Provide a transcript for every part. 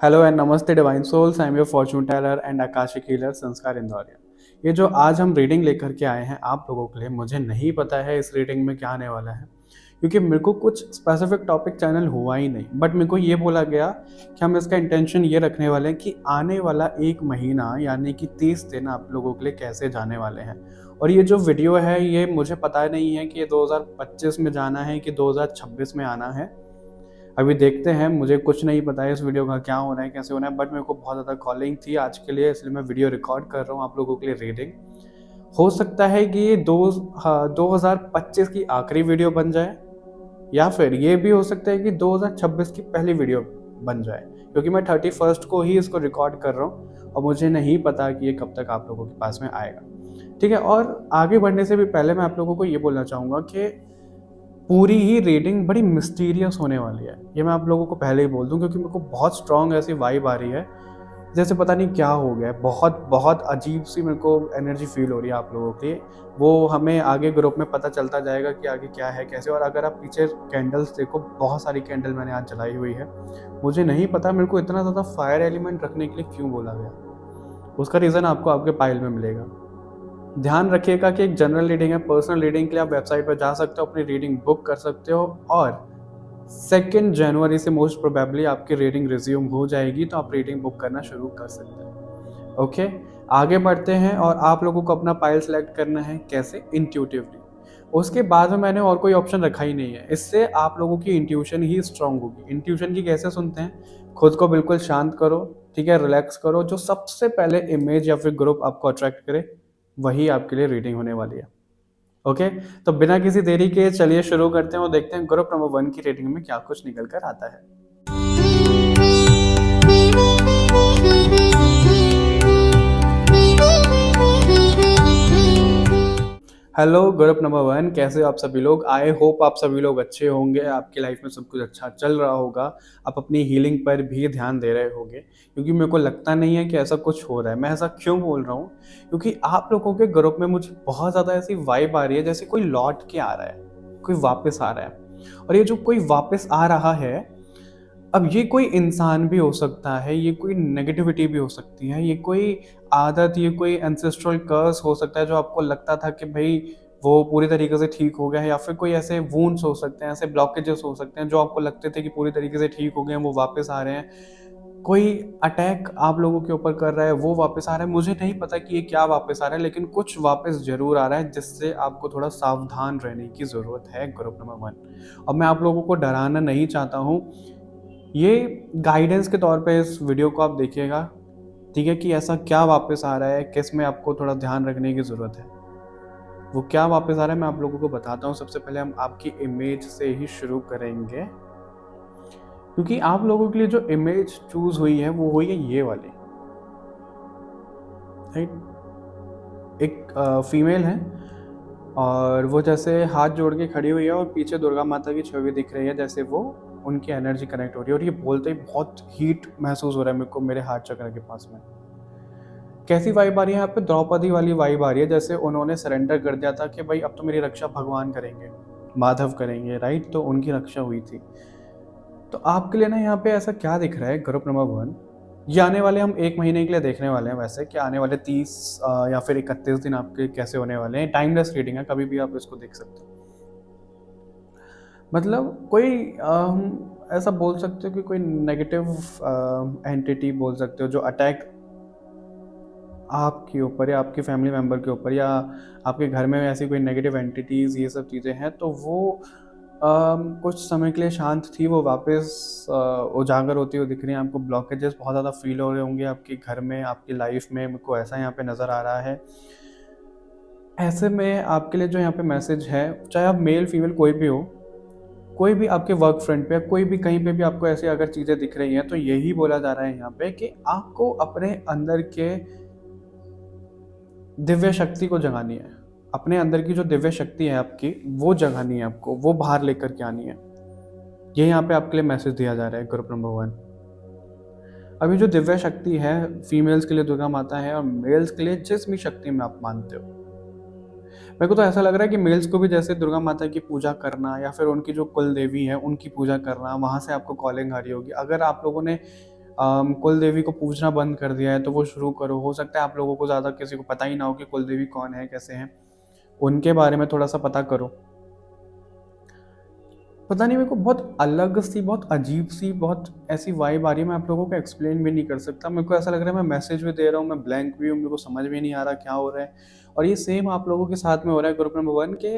Hello and नमस्ते divine souls. I am your fortune teller and Akashic healer Sanskar Indoria. ये जो आज हम रीडिंग लेकर के आए हैं आप लोगों के लिए, मुझे नहीं पता है इस रीडिंग में क्या आने वाला है, क्योंकि मेरे को कुछ स्पेसिफिक टॉपिक चैनल हुआ ही नहीं। बट मेरे को ये बोला गया कि हम इसका इंटेंशन ये रखने वाले हैं कि आने वाला एक महीना यानी कि 30 दिन आप लोगों के लिए कैसे जाने वाले हैं। और ये जो वीडियो है ये मुझे पता नहीं है कि ये 2025 में जाना है कि 2026 में आना है। अभी देखते हैं, मुझे कुछ नहीं पता है इस वीडियो का क्या होना है, कैसे होना है। बट मेरे को बहुत ज़्यादा कॉलिंग थी आज के लिए, इसलिए मैं वीडियो रिकॉर्ड कर रहा हूँ आप लोगों के लिए रीडिंग। हो सकता है कि ये 2025 की आखिरी वीडियो बन जाए, या फिर ये भी हो सकता है कि 2026 की पहली वीडियो बन जाए, क्योंकि मैं 31 को ही इसको रिकॉर्ड कर रहा हूँ और मुझे नहीं पता कि ये कब तक आप लोगों के पास में आएगा। ठीक है, और आगे बढ़ने से भी पहले मैं आप लोगों को ये बोलना चाहूँगा कि पूरी ही रीडिंग बड़ी मिस्टीरियस होने वाली है। ये मैं आप लोगों को पहले ही बोल दूं, क्योंकि मेरे को बहुत स्ट्रॉन्ग ऐसी वाइब आ रही है, जैसे पता नहीं क्या हो गया है। बहुत बहुत अजीब सी मेरे को एनर्जी फील हो रही है आप लोगों की। वो हमें आगे ग्रुप में पता चलता जाएगा कि आगे क्या है कैसे। और अगर आप पीछे कैंडल्स देखो, बहुत सारी कैंडल मैंने आज जलाई हुई है। मुझे नहीं पता मेरे को इतना ज़्यादा फायर एलिमेंट रखने के लिए क्यों बोला गया। उसका रीज़न आपको आपके पाइल में मिलेगा। ध्यान रखिएगा कि एक जनरल रीडिंग है। पर्सनल रीडिंग के लिए आप वेबसाइट पर जा सकते हो, अपनी रीडिंग बुक कर सकते हो, और 2 जनवरी से मोस्ट प्रोबेबली आपकी रीडिंग रिज्यूम हो जाएगी, तो आप रीडिंग बुक करना शुरू कर सकते हैं। ओके, आगे बढ़ते हैं। और आप लोगों को अपना पाइल सेलेक्ट करना है, कैसे? इंट्यूटिवली। उसके बाद में मैंने और कोई ऑप्शन रखा ही नहीं है। इससे आप लोगों की इंट्यूशन ही स्ट्रांग होगी। इंट्यूशन की कैसे सुनते हैं? खुद को बिल्कुल शांत करो, ठीक है, रिलैक्स करो। जो सबसे पहले इमेज या फिर ग्रुप आपको अट्रैक्ट करे, वही आपके लिए रीडिंग होने वाली है। ओके, तो बिना किसी देरी के चलिए शुरू करते हैं और देखते हैं ग्रुप नंबर 1 की रीडिंग में क्या कुछ निकल कर आता है। हेलो ग्रुप नंबर 1, कैसे हो आप सभी लोग? आई होप आप सभी लोग अच्छे होंगे, आपकी लाइफ में सब कुछ अच्छा चल रहा होगा, आप अपनी हीलिंग पर भी ध्यान दे रहे होंगे। क्योंकि मेरे को लगता नहीं है कि ऐसा कुछ हो रहा है। मैं ऐसा क्यों बोल रहा हूँ? क्योंकि आप लोगों के ग्रुप में मुझे बहुत ज़्यादा ऐसी वाइब आ रही है जैसे कोई लौट के आ रहा है, कोई वापस आ रहा है। और ये जो कोई वापस आ रहा है, अब ये कोई इंसान भी हो सकता है, ये कोई नेगेटिविटी भी हो सकती है, ये कोई आदत, ये कोई एंसेस्ट्रल कर्स हो सकता है जो आपको लगता था कि भाई वो पूरी तरीके से ठीक हो गया है, या फिर कोई ऐसे वुंड्स हो सकते हैं, ऐसे ब्लॉकेजेस हो सकते हैं जो आपको लगते थे कि पूरी तरीके से ठीक हो गए हैं, वो वापस आ रहे हैं। कोई अटैक आप लोगों के ऊपर कर रहा है, वो वापस आ रहा है। मुझे नहीं पता कि ये क्या वापस आ रहा है, लेकिन कुछ वापस ज़रूर आ रहा है जिससे आपको थोड़ा सावधान रहने की ज़रूरत है ग्रुप नंबर 1। और मैं आप लोगों को डराना नहीं चाहता हूँ, ये गाइडेंस के तौर पे इस वीडियो को आप देखिएगा, ठीक है, कि ऐसा क्या वापस आ रहा है, किस में आपको थोड़ा ध्यान रखने की ज़रूरत है। वो क्या वापस आ रहा है मैं आप लोगों को बताता हूँ। सबसे पहले हम आपकी इमेज से ही शुरू करेंगे, क्योंकि आप लोगों के लिए जो इमेज चूज हुई है वो हुई है ये वाली। राइट, एक फीमेल है और वो जैसे हाथ जोड़ के खड़ी हुई है और पीछे दुर्गा माता की छवि दिख रही है, जैसे वो उनकी एनर्जी कनेक्ट हो रही है। और ये बोलते ही बहुत हीट महसूस हो रहा है मेरे को, मेरे हाथ चक्र के पास में। कैसी वाइब आ रही है यहाँ पे? द्रौपदी वाली वाइब आ रही है, जैसे उन्होंने सरेंडर कर दिया था कि भाई अब तो मेरी रक्षा भगवान करेंगे, माधव करेंगे। राइट, तो उनकी रक्षा हुई थी। तो आपके लिए ना यहाँ पे ऐसा क्या दिख रहा है ग्रुप नंबर 1? ये आने वाले हम 1 महीने के लिए देखने वाले हैं, वैसे कि आने वाले 30 या फिर 31 दिन आपके कैसे होने वाले हैं। टाइमलेस रीडिंग है, कभी भी आप इसको देख सकते हो। मतलब कोई ऐसा बोल सकते हो कि कोई नेगेटिव एंटिटी बोल सकते हो जो अटैक आपके ऊपर या आपके फैमिली मेम्बर के ऊपर, या आपके घर में ऐसी कोई नेगेटिव एंटिटीज़, ये सब चीज़ें हैं, तो वो कुछ समय के लिए शांत थी, वो वापस उजागर होती हुई दिख रही हैं आपको। ब्लॉकेजेस बहुत ज़्यादा फील हो रहे होंगे आपके घर में, आपकी लाइफ में, मेरे को ऐसा यहाँ पे नज़र आ रहा है। ऐसे में आपके लिए जो यहाँ पे मैसेज है, चाहे आप मेल फीमेल कोई भी हो, कोई भी आपके वर्क फ्रंट पे, कोई भी कहीं पे भी आपको ऐसी अगर चीज़ें दिख रही हैं, तो यही बोला जा रहा है यहाँ पे कि आपको अपने अंदर के दिव्य शक्ति को जगानी है। अपने अंदर की जो दिव्य शक्ति है आपकी, वो जगानी है आपको, वो बाहर लेकर के आनी है। ये यहाँ पे आपके लिए मैसेज दिया जा रहा है ग्रुप नंबर 1। अभी जो दिव्य शक्ति है, फीमेल्स के लिए दुर्गा माता है और मेल्स के लिए जिस भी शक्ति में आप मानते हो। मेरे को तो ऐसा लग रहा है कि मेल्स को भी जैसे दुर्गा माता की पूजा करना, या फिर उनकी जो कुल देवी है उनकी पूजा करना, वहाँ से आपको कॉलिंग आ रही होगी। अगर आप लोगों ने कुल देवी को पूजना बंद कर दिया है तो वो शुरू करो। हो सकता है आप लोगों को ज़्यादा किसी को पता ही ना हो कि कुल देवी कौन है, कैसे हैं, उनके बारे में थोड़ा सा पता करो। पता नहीं, मेरे को बहुत अलग सी, बहुत अजीब सी, बहुत ऐसी वाइब आ रही है, मैं आप लोगों को एक्सप्लेन भी नहीं कर सकता। मेरे को ऐसा लग रहा है मैं मैसेज भी दे रहा हूँ, मैं ब्लैंक भी हूँ, मेरे को समझ भी नहीं आ रहा क्या हो रहा है। और ये सेम आप लोगों के साथ में हो रहा है ग्रुप नंबर 1 के।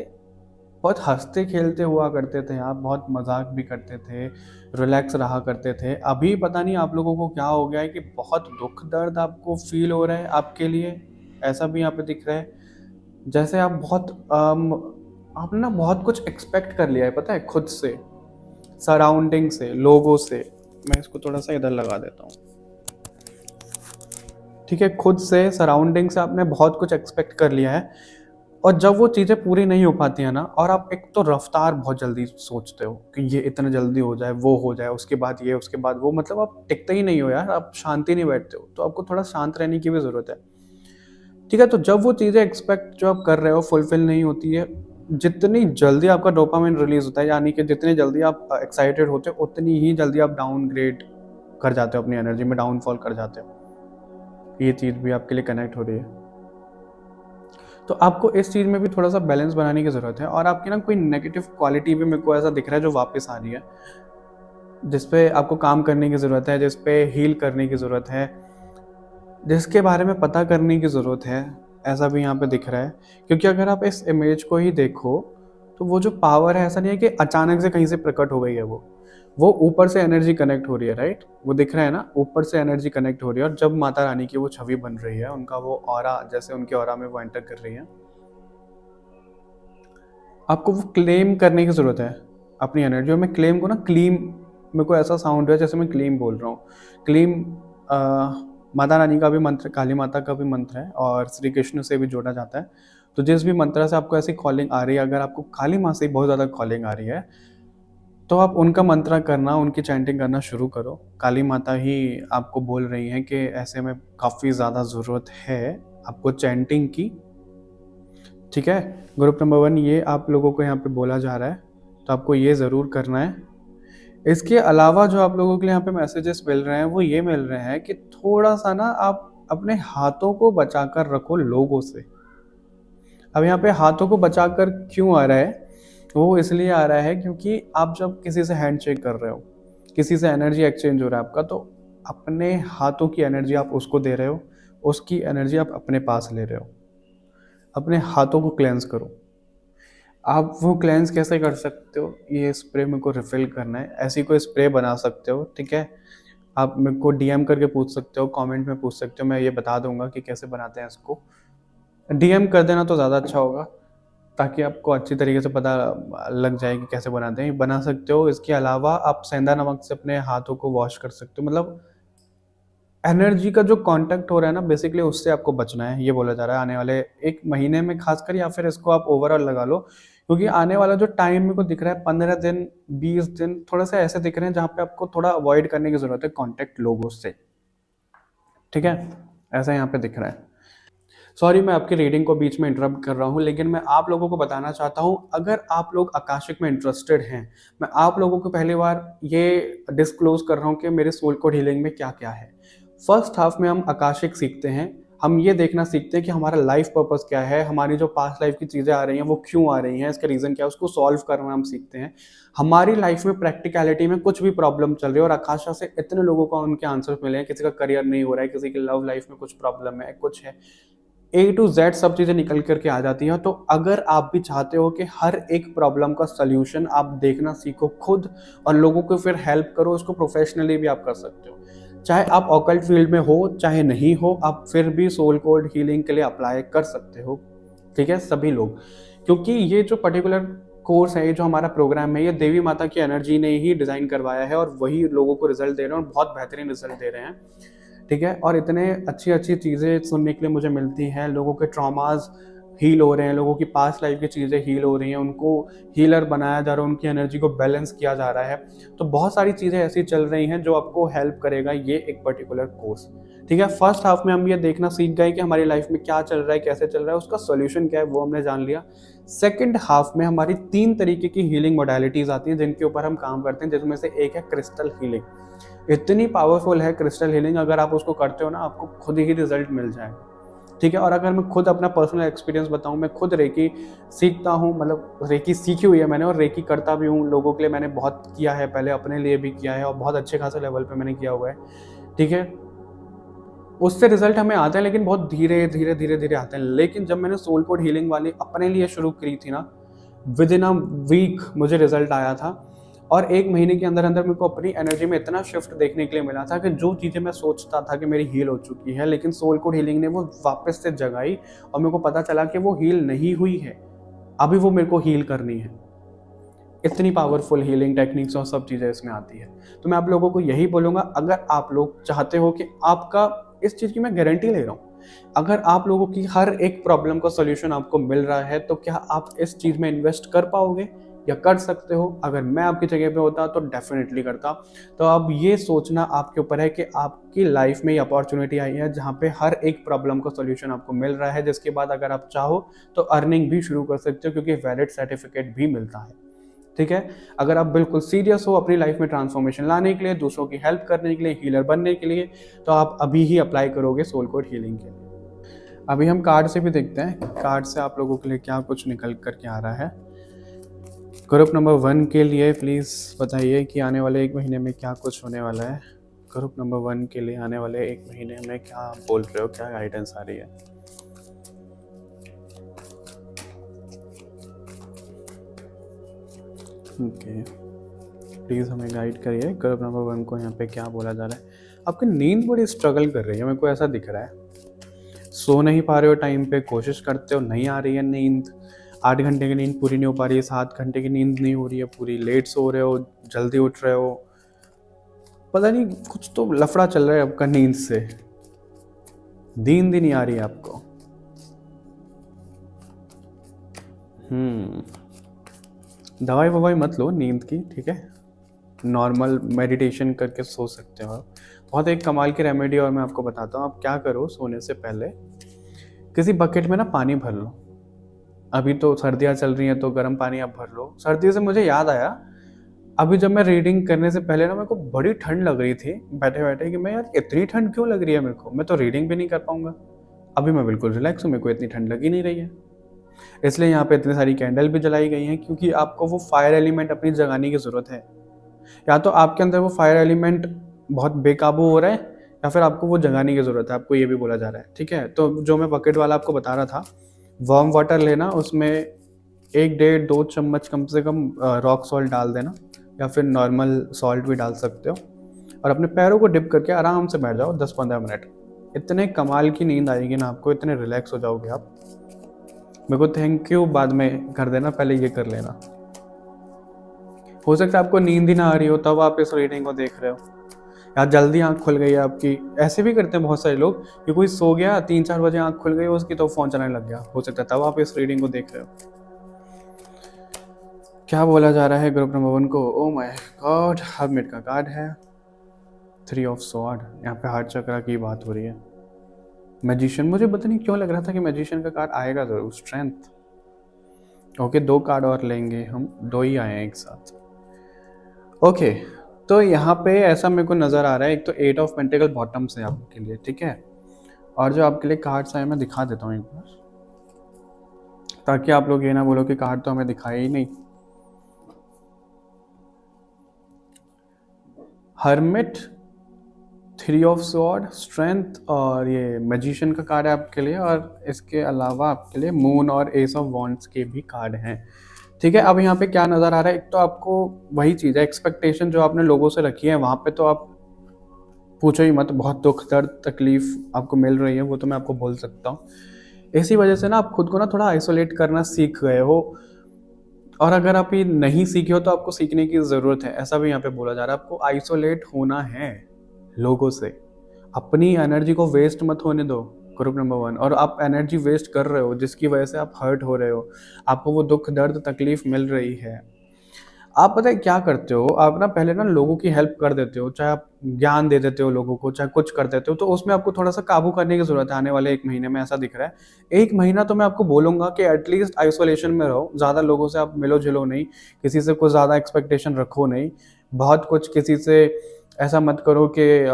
बहुत हँसते खेलते हुआ करते थे आप, बहुत मजाक भी करते थे, रिलैक्स रहा करते थे। अभी पता नहीं आप लोगों को क्या हो गया है कि बहुत दुख दर्द आपको फील हो रहा है आपके लिए। ऐसा भी यहाँ पे दिख रहा है जैसे आप बहुत आपने ना बहुत कुछ एक्सपेक्ट कर लिया है, पता है, खुद से, सराउंडिंग से, लोगों से। मैं इसको थोड़ा सा इधर लगा देता हूँ, ठीक है। खुद से, सराउंडिंग से आपने बहुत कुछ एक्सपेक्ट कर लिया है। और जब वो चीज़ें पूरी नहीं हो पाती हैं ना, और आप एक तो रफ्तार बहुत जल्दी सोचते हो कि ये इतना जल्दी हो जाए, वो हो जाए, उसके बाद ये, उसके बाद वो, मतलब आप टिकते ही नहीं हो यार, आप शांति नहीं बैठते हो। तो आपको थोड़ा शांत रहने की भी ज़रूरत है, ठीक है। तो जब वो चीज़ें एक्सपेक्ट जो आप कर रहे हो फुलफिल नहीं होती है, जितनी जल्दी आपका डोपामिन रिलीज होता है, यानी कि जितनी जल्दी आप एक्साइटेड होते हो, उतनी ही जल्दी आप डाउनग्रेड कर जाते हो, अपनी एनर्जी में डाउनफॉल कर जाते हो। ये चीज़ भी आपके लिए कनेक्ट हो रही है। तो आपको इस चीज़ में भी थोड़ा सा बैलेंस बनाने की ज़रूरत है। और आपकी ना कोई नेगेटिव क्वालिटी भी मेरे को ऐसा दिख रहा है जो वापस आ रही है, जिस पे आपको काम करने की ज़रूरत है, जिस पे हील करने की ज़रूरत है, जिसके बारे में पता करने की ज़रूरत है, ऐसा भी यहाँ पे दिख रहा है। क्योंकि अगर आप इस इमेज को ही देखो तो वो जो पावर है, ऐसा नहीं है कि अचानक से कहीं से प्रकट हो गई है, वो ऊपर से एनर्जी कनेक्ट हो रही है, राइट। वो दिख रहा है ना, ऊपर से एनर्जी कनेक्ट हो रही है। और जब माता रानी की वो छवि बन रही है, उनका वो ऑरा, जैसे उनके ऑरा में वो एंटर कर रही है, आपको वो क्लेम करने की ज़रूरत है अपनी एनर्जी। और मैं क्लेम को ना, क्लीम, मेरे को ऐसा साउंड है जैसे मैं क्लीम बोल रहा हूँ। क्लीम माता रानी का भी मंत्र, काली माता का भी मंत्र है, और श्री कृष्ण से भी जोड़ा जाता है। तो जिस भी मंत्र से आपको ऐसी कॉलिंग आ रही है, अगर आपको काली माँ से बहुत ज़्यादा कॉलिंग आ रही है, तो आप उनका मंत्र करना, उनकी चैंटिंग करना शुरू करो। काली माता ही आपको बोल रही हैं कि ऐसे में काफ़ी ज़्यादा ज़रूरत है आपको चैंटिंग की, ठीक है। ग्रुप नंबर 1 ये आप लोगों को यहाँ पे बोला जा रहा है, तो आपको ये ज़रूर करना है। इसके अलावा जो आप लोगों के लिए यहाँ पे मैसेजेस मिल रहे हैं, वो ये मिल रहे हैं कि थोड़ा सा ना आप अपने हाथों को बचा कर रखो लोगों से। अब यहाँ पे हाथों को बचा कर क्यों आ रहा है, वो इसलिए आ रहा है क्योंकि आप जब किसी से हैंड शेक कर रहे हो, किसी से एनर्जी एक्सचेंज हो रहा है आपका, तो अपने हाथों की एनर्जी आप उसको दे रहे हो, उसकी एनर्जी आप अपने पास ले रहे हो। अपने हाथों को क्लेंस करो। आप वो क्लेंस कैसे कर सकते हो, ये स्प्रे मेरे को रिफ़िल करना है, ऐसी कोई स्प्रे बना सकते हो, ठीक है। आप मेरे को डीएम करके पूछ सकते हो, कमेंट में पूछ सकते हो, मैं ये बता दूंगा कि कैसे बनाते हैं इसको। डीएम कर देना तो ज़्यादा अच्छा होगा, ताकि आपको अच्छी तरीके से पता लग जाए कि कैसे बनाते हैं। बना सकते हो। इसके अलावा आप सेंधा नमक से अपने हाथों को वॉश कर सकते हो। मतलब एनर्जी का जो कांटेक्ट हो रहा है ना, बेसिकली उससे आपको बचना है, ये बोला जा रहा है आने वाले 1 महीने में खासकर, या फिर इसको आप ओवरऑल लगा लो। क्योंकि आने वाला जो टाइम मेरे को दिख रहा है, 15 दिन, 20 दिन, थोड़ा सा ऐसे दिख रहे हैं जहाँ पे आपको थोड़ा अवॉइड करने की ज़रूरत है कांटेक्ट लोगों से, ठीक है। ऐसा यहाँ पे दिख रहा है। सॉरी, मैं आपकी रीडिंग को बीच में इंटरप्ट कर रहा हूँ, लेकिन मैं आप लोगों को बताना चाहता हूँ, अगर आप लोग आकाशिक में इंटरेस्टेड हैं, मैं आप लोगों को पहली बार ये डिस्क्लोज कर रहा हूँ कि मेरे सोल कोड हीलिंग में क्या क्या है। फर्स्ट हाफ में हम आकाशिक सीखते हैं, हम ये देखना सीखते हैं कि हमारा लाइफ पर्पस क्या है, हमारी जो पास्ट लाइफ की चीज़ें आ रही हैं वो क्यों आ रही हैं, इसका रीज़न क्या है, उसको सॉल्व करना हम सीखते हैं। हमारी लाइफ में प्रैक्टिकलिटी में कुछ भी प्रॉब्लम चल रही है, और आकाशा से इतने लोगों को उनके आंसर्स मिले हैं, किसी का करियर नहीं हो रहा है, किसी की लव लाइफ में कुछ प्रॉब्लम है, कुछ है, ए टू जेड सब चीज़ें निकल करके आ जाती हैं। तो अगर आप भी चाहते हो कि हर एक प्रॉब्लम का सल्यूशन आप देखना सीखो खुद, और लोगों को फिर हेल्प करो, इसको प्रोफेशनली भी आप कर सकते हो। चाहे आप ऑकल्ट फील्ड में हो, चाहे नहीं हो, आप फिर भी सोल कोड हीलिंग के लिए अप्लाई कर सकते हो, ठीक है, सभी लोग। क्योंकि ये जो पर्टिकुलर कोर्स है, ये जो हमारा प्रोग्राम है, ये देवी माता की एनर्जी ने ही डिज़ाइन करवाया है, और वही लोगों को रिजल्ट दे रहे हैं, और बहुत बेहतरीन रिजल्ट दे रहे हैं, ठीक है। और इतने अच्छी अच्छी चीज़ें सुनने के लिए मुझे मिलती हैं, लोगों के ट्रॉमास हील हो रहे हैं, लोगों की पास्ट लाइफ की चीज़ें हील हो रही हैं, उनको हीलर बनाया जा रहा है, उनकी एनर्जी को बैलेंस किया जा रहा है। तो बहुत सारी चीज़ें ऐसी चल रही हैं जो आपको हेल्प करेगा ये एक पर्टिकुलर कोर्स। ठीक है, फर्स्ट हाफ में हम ये देखना सीख गए कि हमारी लाइफ में क्या चल रहा है, कैसे चल रहा है, उसका सोल्यूशन क्या है, वो हमने जान लिया। सेकेंड हाफ में हमारी 3 तरीके की हीलिंग मोडालिटीज़ आती हैं जिनके ऊपर हम काम करते हैं, जिसमें से एक है क्रिस्टल हीलिंग। इतनी पावरफुल है क्रिस्टल हीलिंग, अगर आप उसको करते हो ना, आपको खुद ही रिजल्ट मिल जाएगा। ठीक है, और अगर मैं खुद अपना पर्सनल एक्सपीरियंस बताऊं, मैं खुद रेकी सीखता हूं, मतलब रेकी सीखी हुई है मैंने और रेकी करता भी हूं। लोगों के लिए मैंने बहुत किया है, पहले अपने लिए भी किया है और बहुत अच्छे खासे लेवल पे मैंने किया हुआ है। ठीक है, उससे रिजल्ट हमें आते हैं, लेकिन बहुत धीरे धीरे धीरे धीरे आते हैं। लेकिन जब मैंने सोल कोड हीलिंग वाली अपने लिए शुरू की थी ना, विद इन अ वीक मुझे रिजल्ट आया था। और 1 महीने के अंदर अंदर मेरे को अपनी एनर्जी में इतना शिफ्ट देखने के लिए मिला था कि जो चीज़ें मैं सोचता था कि मेरी हील हो चुकी है, लेकिन सोल कोड हीलिंग ने वो वापस से जगाई और मेरे को पता चला कि वो हील नहीं हुई है, अभी वो मेरे को हील करनी है। इतनी पावरफुल हीलिंग टेक्निक्स और सब चीज़ें इसमें आती है। तो मैं आप लोगों को यही बोलूँगा, अगर आप लोग चाहते हो कि आपका, इस चीज़ की मैं गारंटी ले रहा हूँ, अगर आप लोगों की हर एक प्रॉब्लम का सॉल्यूशन आपको मिल रहा है, तो क्या आप इस चीज़ में इन्वेस्ट कर पाओगे या कर सकते हो? अगर मैं आपकी जगह पे होता तो डेफिनेटली करता। तो अब ये सोचना आपके ऊपर है कि आपकी लाइफ में ये अपॉर्चुनिटी आई है जहाँ पे हर एक प्रॉब्लम का सॉल्यूशन आपको मिल रहा है, जिसके बाद अगर आप चाहो तो अर्निंग भी शुरू कर सकते हो, क्योंकि वैलिड सर्टिफिकेट भी मिलता है। ठीक है, अगर आप बिल्कुल सीरियस हो अपनी लाइफ में ट्रांसफॉर्मेशन लाने के लिए, दूसरों की हेल्प करने के लिए, हीलर बनने के लिए, तो आप अभी ही अप्लाई करोगे सोल कोड हीलिंग के लिए। अभी हम कार्ड से भी देखते हैं, कार्ड से आप लोगों के लिए क्या कुछ निकल करके आ रहा है। ग्रुप नंबर 1 के लिए प्लीज़ बताइए कि आने वाले 1 महीने में क्या कुछ होने वाला है। ग्रुप नंबर 1 के लिए आने वाले 1 महीने में क्या बोल रहे हो, क्या गाइडेंस आ रही है? ओके, प्लीज़ हमें गाइड करिए, ग्रुप नंबर 1 को यहाँ पे क्या बोला जा रहा है। आपकी नींद बड़ी स्ट्रगल कर रही है, मेरे को ऐसा दिख रहा है। सो नहीं पा रहे हो टाइम पे, कोशिश करते हो, नहीं आ रही है नींद, 8 घंटे की नींद पूरी नहीं हो पा रही है, 7 घंटे की नींद नहीं हो रही है पूरी, लेट सो रहे हो, जल्दी उठ रहे हो, पता नहीं कुछ तो लफड़ा चल रहा है आपका नींद से, नींद ही नहीं आ रही है आपको। दवाई ववाई मत लो नींद की, ठीक है, नॉर्मल मेडिटेशन करके सो सकते हो आप। बहुत एक कमाल की रेमेडी और मैं आपको बताता हूँ, आप क्या करो, सोने से पहले किसी बकेट में ना पानी भर लो। अभी तो सर्दियाँ चल रही हैं तो गर्म पानी आप भर लो। सर्दी से मुझे याद आया, अभी जब मैं रीडिंग करने से पहले ना मेरे को बड़ी ठंड लग रही थी बैठे बैठे, कि मैं यार इतनी ठंड क्यों लग रही है मेरे को, मैं तो रीडिंग भी नहीं कर पाऊंगा। अभी मैं बिल्कुल रिलैक्स हूँ, मेरे को इतनी ठंड लग ही नहीं रही है। इसलिए यहाँ पे इतनी सारी कैंडल भी जलाई गई हैं, क्योंकि आपको वो फायर एलिमेंट अपनी जगाने की ज़रूरत है। या तो आपके अंदर वो फायर एलिमेंट बहुत बेकाबू हो रहा है, या फिर आपको वो जगाने की ज़रूरत है, आपको ये भी बोला जा रहा है। ठीक है, तो जो मैं बकेट वाला आपको बता रहा था, वार्म वाटर लेना, उसमें 1 डेढ़ 2 चम्मच कम से कम रॉक सॉल्ट डाल देना, या फिर नॉर्मल सॉल्ट भी डाल सकते हो, और अपने पैरों को डिप करके आराम से बैठ जाओ 10-15 मिनट। इतने कमाल की नींद आएगी ना आपको, इतने रिलैक्स हो जाओगे आप। मेरे को थैंक यू बाद में कर देना, पहले ये कर लेना। हो सकता है आपको नींद ही ना आ रही हो, तब आप इस रीडिंग को देख रहे हो, या जल्दी आंख खुल गई है आपकी। ऐसे भी करते हैं बहुत सारे लोग कि कोई सो गया 3-4 बजे आंख खुल गई उसकी, तो फ़ोन चलाने लग गया। हो सकता है तब आप इस रीडिंग को देख रहे हो। क्या बोला जा रहा है ग्रुप नंबर 1 को? ओ माय गॉड, हर्मिट का कार्ड है, 3 ऑफ स्वॉर्ड, यहाँ पे हार्ट चक्र की बात हो रही है। मैजिशियन, मुझे पता नहीं क्यों लग रहा था कि मैजिशियन का कार्ड आएगा ज़रूर। स्ट्रेंथ, ओके, 2 कार्ड और लेंगे हम, 2 ही आए हैं एक साथ। ओके, तो यहाँ पे ऐसा मेरे को नज़र आ रहा है, एक तो 8 ऑफ पेंटिकल बॉटम से आपके लिए, ठीक है, और जो आपके लिए कार्ड्स आए मैं दिखा देता हूँ एक बार, ताकि आप लोग ये ना बोलो कि कार्ड तो हमें दिखाया ही नहीं। हर्मिट, 3 ऑफ स्वॉर्ड, स्ट्रेंथ, और ये मैजिशियन का कार्ड है आपके लिए, और इसके अलावा आपके लिए मून और एस ऑफ वॉन्ड्स के भी कार्ड हैं। ठीक है, अब यहाँ पे क्या नज़र आ रहा है, एक तो आपको वही चीज़ है, एक्सपेक्टेशन जो आपने लोगों से रखी है वहाँ पे तो आप पूछो ही मत, बहुत दुख दर्द तकलीफ आपको मिल रही है, वो तो मैं आपको बोल सकता हूँ। इसी वजह से ना आप खुद को ना थोड़ा आइसोलेट करना सीख गए हो, और अगर आप ये नहीं सीखे हो तो आपको सीखने की ज़रूरत है, ऐसा भी यहाँ पे बोला जा रहा है। आपको आइसोलेट होना है लोगों से, अपनी एनर्जी को वेस्ट मत होने दो, ग्रुप नंबर 1, और आप एनर्जी वेस्ट कर रहे हो जिसकी वजह से आप हर्ट हो रहे हो, आपको वो दुःख, दर्द, तकलीफ़ मिल रही है। आप पता है क्या करते हो, आप ना पहले ना लोगों की हेल्प कर देते हो, चाहे आप ज्ञान दे देते हो लोगों को, चाहे कुछ कर देते हो, तो उसमें आपको थोड़ा-सा काबू करने की ज़रूरत है आने वाले 1 महीने में, ऐसा दिख रहा है। 1 महीना तो मैं आपको बोलूँगा कि एटलीस्ट आइसोलेशन में रहो, ज़्यादा लोगों से आप मिलो-जुलो नहीं, किसी से कुछ ज़्यादा एक्सपेक्टेशन रखो नहीं, बहुत कुछ किसी से ऐसा मत करो कि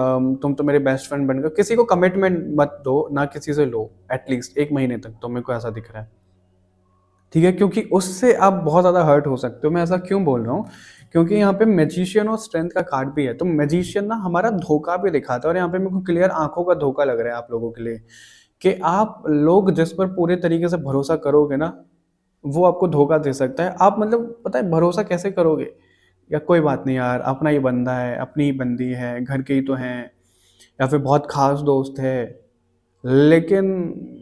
तुम तो मेरे बेस्ट फ्रेंड बन गए, किसी को कमिटमेंट मत दो, ना किसी से लो, एटलीस्ट 1 महीने तक तो मेरे को ऐसा दिख रहा है। ठीक है? क्योंकि उससे आप बहुत ज़्यादा हर्ट हो सकते हो। मैं ऐसा क्यों बोल रहा हूँ? क्योंकि यहाँ पे मैजिशियन और स्ट्रेंथ का कार्ड भी है। तो मैजिशियन ना हमारा धोखा भी दिखाता है, और यहाँ पे मेरे को क्लियर आँखों का धोखा लग रहा है आप लोगों के लिए, कि आप लोग जिस पर पूरे तरीके से भरोसा करोगे ना, वो आपको धोखा दे सकता है। आप मतलब पता है भरोसा कैसे करोगे? या कोई बात नहीं यार, अपना ही बंदा है, अपनी ही बंदी है, घर के ही तो हैं, या फिर बहुत ख़ास दोस्त है, लेकिन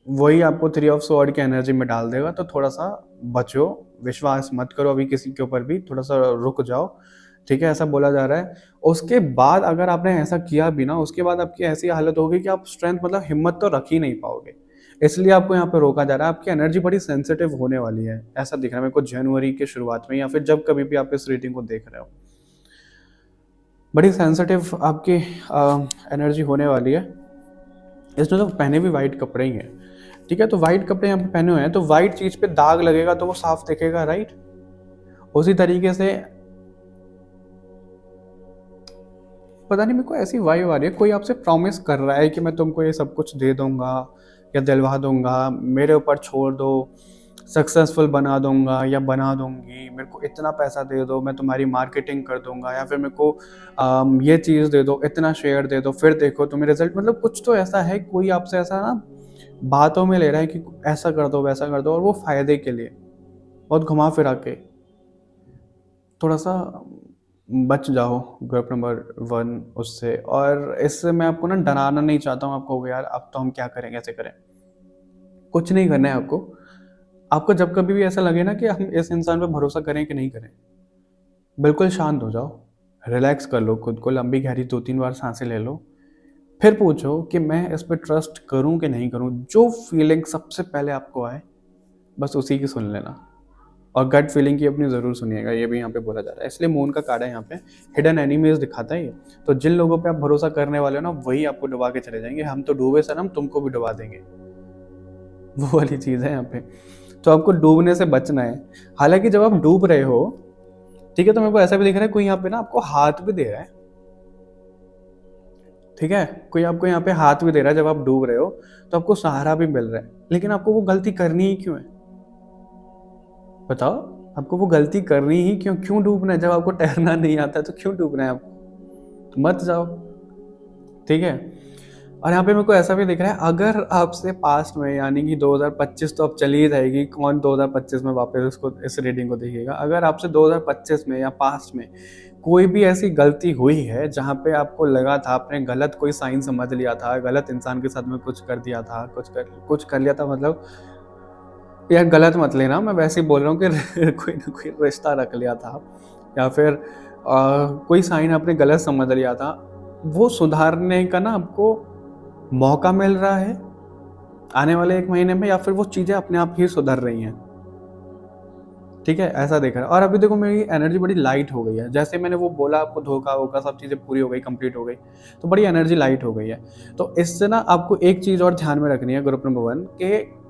वही आपको थ्री ऑफ स्वॉर्ड की एनर्जी में डाल देगा, तो थोड़ा-सा बचो, विश्वास मत करो अभी किसी के ऊपर भी, थोड़ा-सा रुक जाओ, ठीक है? ऐसा बोला जा रहा है। उसके बाद अगर आपने ऐसा किया भी ना, उसके बाद आपकी ऐसी हालत होगी कि आप स्ट्रेंथ मतलब हिम्मत तो रख ही नहीं पाओगे। इसलिए आपको यहाँ पे रोका जा रहा है, आपकी एनर्जी बड़ी सेंसिटिव होने वाली है, ऐसा दिख रहा है मेरे को जनवरी के शुरुआत में, या फिर जब कभी भी आप इस रीडिंग को देख रहे हो। बड़ी सेंसिटिव आपकी एनर्जी होने वाली है। इसने तो पहने भी व्हाइट कपड़े ही हैं, ठीक है? तो व्हाइट कपड़े यहाँ पे पहने हुए हैं, तो व्हाइट चीज़ पे दाग लगेगा तो वो साफ दिखेगा, राइट? उसी तरीके से पता नहीं मेरे को ऐसी वाइब आ रही है, कोई आपसे प्रॉमिस कर रहा है कि मैं तुमको ये सब कुछ दे दूँगा या दिलवा दूँगा, मेरे ऊपर छोड़ दो, सक्सेसफुल बना दूँगा या बना दूँगी, मेरे को इतना पैसा दे दो, मैं तुम्हारी मार्केटिंग कर दूँगा, या फिर मेरे को ये चीज़ दे दो, इतना शेयर दे दो, फिर देखो तुम्हें रिज़ल्ट, मतलब कुछ तो ऐसा है, कोई आपसे ऐसा ना बातों में ले रहा है कि ऐसा कर दो, वैसा कर दो, और वो फ़ायदे के लिए, बहुत घुमा-फिरा के। थोड़ा-सा बच जाओ ग्रुप नंबर 1 उससे, और इससे मैं आपको ना डराना नहीं चाहता हूँ, आप कहोगे यार अब तो हम क्या करें, कैसे करें? कुछ नहीं करना है आपको। आपको जब कभी भी ऐसा लगे ना कि हम इस इंसान पे भरोसा करें कि नहीं करें, बिल्कुल शांत हो जाओ, रिलैक्स कर लो खुद को, लंबी गहरी 2-3 बार साँसें ले लो। फिर पूछो कि मैं इस पे ट्रस्ट करूँ कि नहीं करूँ? जो फीलिंग सबसे पहले आपको आए, बस उसी की सुन लेना। और गट फीलिंग की अपनी ज़रूर सुनिएगा, ये भी यहाँ पे बोला जा रहा है। इसलिए मून का कार्ड है यहाँ पे, हिडन एनिमीज़ दिखाता है ये। तो जिन लोगों पे आप भरोसा करने वाले हो ना, वही आपको डुबा के चले जाएँगे। हम तो डूबे सनम, तुमको भी डुबा देंगे। वो वाली चीज़ है यहाँ पे। तो आपको डूबने से बचना है। हालाँकि जब आप डूब रहे हो, ठीक है, तो मेरे को ऐसा भी दिख रहा है कोई यहाँ पे ना आपको हाथ भी दे रहा है। ठीक है? कोई आपको यहाँ पे हाथ भी दे रहा है जब आप डूब रहे हो, तो आपको सहारा भी मिल रहा है। लेकिन आपको वो गलती करनी ही क्यों है? बताओ, आपको वो गलती करनी ही क्यों? क्यों डूबना है? जब आपको तैरना नहीं आता है तो क्यों डूबना है आपको? तो मत जाओ, ठीक है? और यहाँ पे मेरे को ऐसा भी दिख रहा है, अगर आपसे पास्ट में, यानी कि 2025 तो अब चली ही जाएगी, कौन 2025 में वापस इसको इस रीडिंग को देखेगा। अगर आपसे 2025 में या पास्ट में कोई भी ऐसी गलती हुई है जहाँ पे आपको लगा था आपने गलत कोई साइन समझ लिया था, गलत इंसान के साथ में कुछ कर दिया था, कुछ कर लिया था, मतलब यार गलत मत लेना, मैं वैसे ही बोल रहा हूँ कि कोई ना कोई रिश्ता रख लिया था, या फिर कोई साइन आपने गलत समझ लिया था, वो सुधारने का ना आपको मौका मिल रहा है आने वाले 1 महीने में, या फिर वो चीज़ें अपने आप ही सुधर रही हैं। ठीक है? ऐसा दिख रहा है। और अभी देखो मेरी एनर्जी बड़ी लाइट हो गई है। जैसे मैंने वो बोला आपको, धोखा-वोखा सब चीज़ें पूरी हो गई, कंप्लीट हो गई, तो बड़ी एनर्जी लाइट हो गई है। तो इससे ना आपको एक चीज़ और ध्यान में रखनी है ग्रुप नंबर 1, कि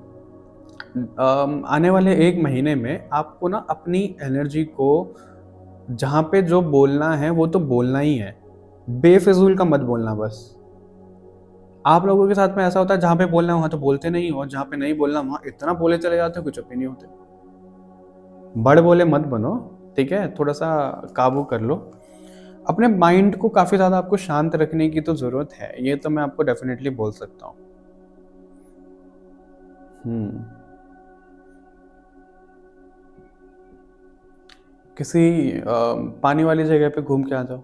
आने वाले 1 महीने में आपको ना अपनी एनर्जी को जहाँ पे जो बोलना है वो तो बोलना ही है। बेफ़िज़ूल का मत बोलना बस। आप लोगों के साथ में ऐसा होता है, जहाँ पे बोलना है वहाँ तो बोलते नहीं हो, और जहाँ पे नहीं बोलना वहाँ इतना बोले चले जाते हो कि चुप ही नहीं होते। बड़ बोले मत बनो, ठीक है? थोड़ा-सा काबू कर लो। अपने माइंड को काफ़ी ज़्यादा आपको शांत रखने की तो ज़रूरत है, ये तो मैं आपको डेफ़िनेटली बोल सकता हूँ। हुँ। किसी पानी वाली जगह पे घूम के आ जाओ।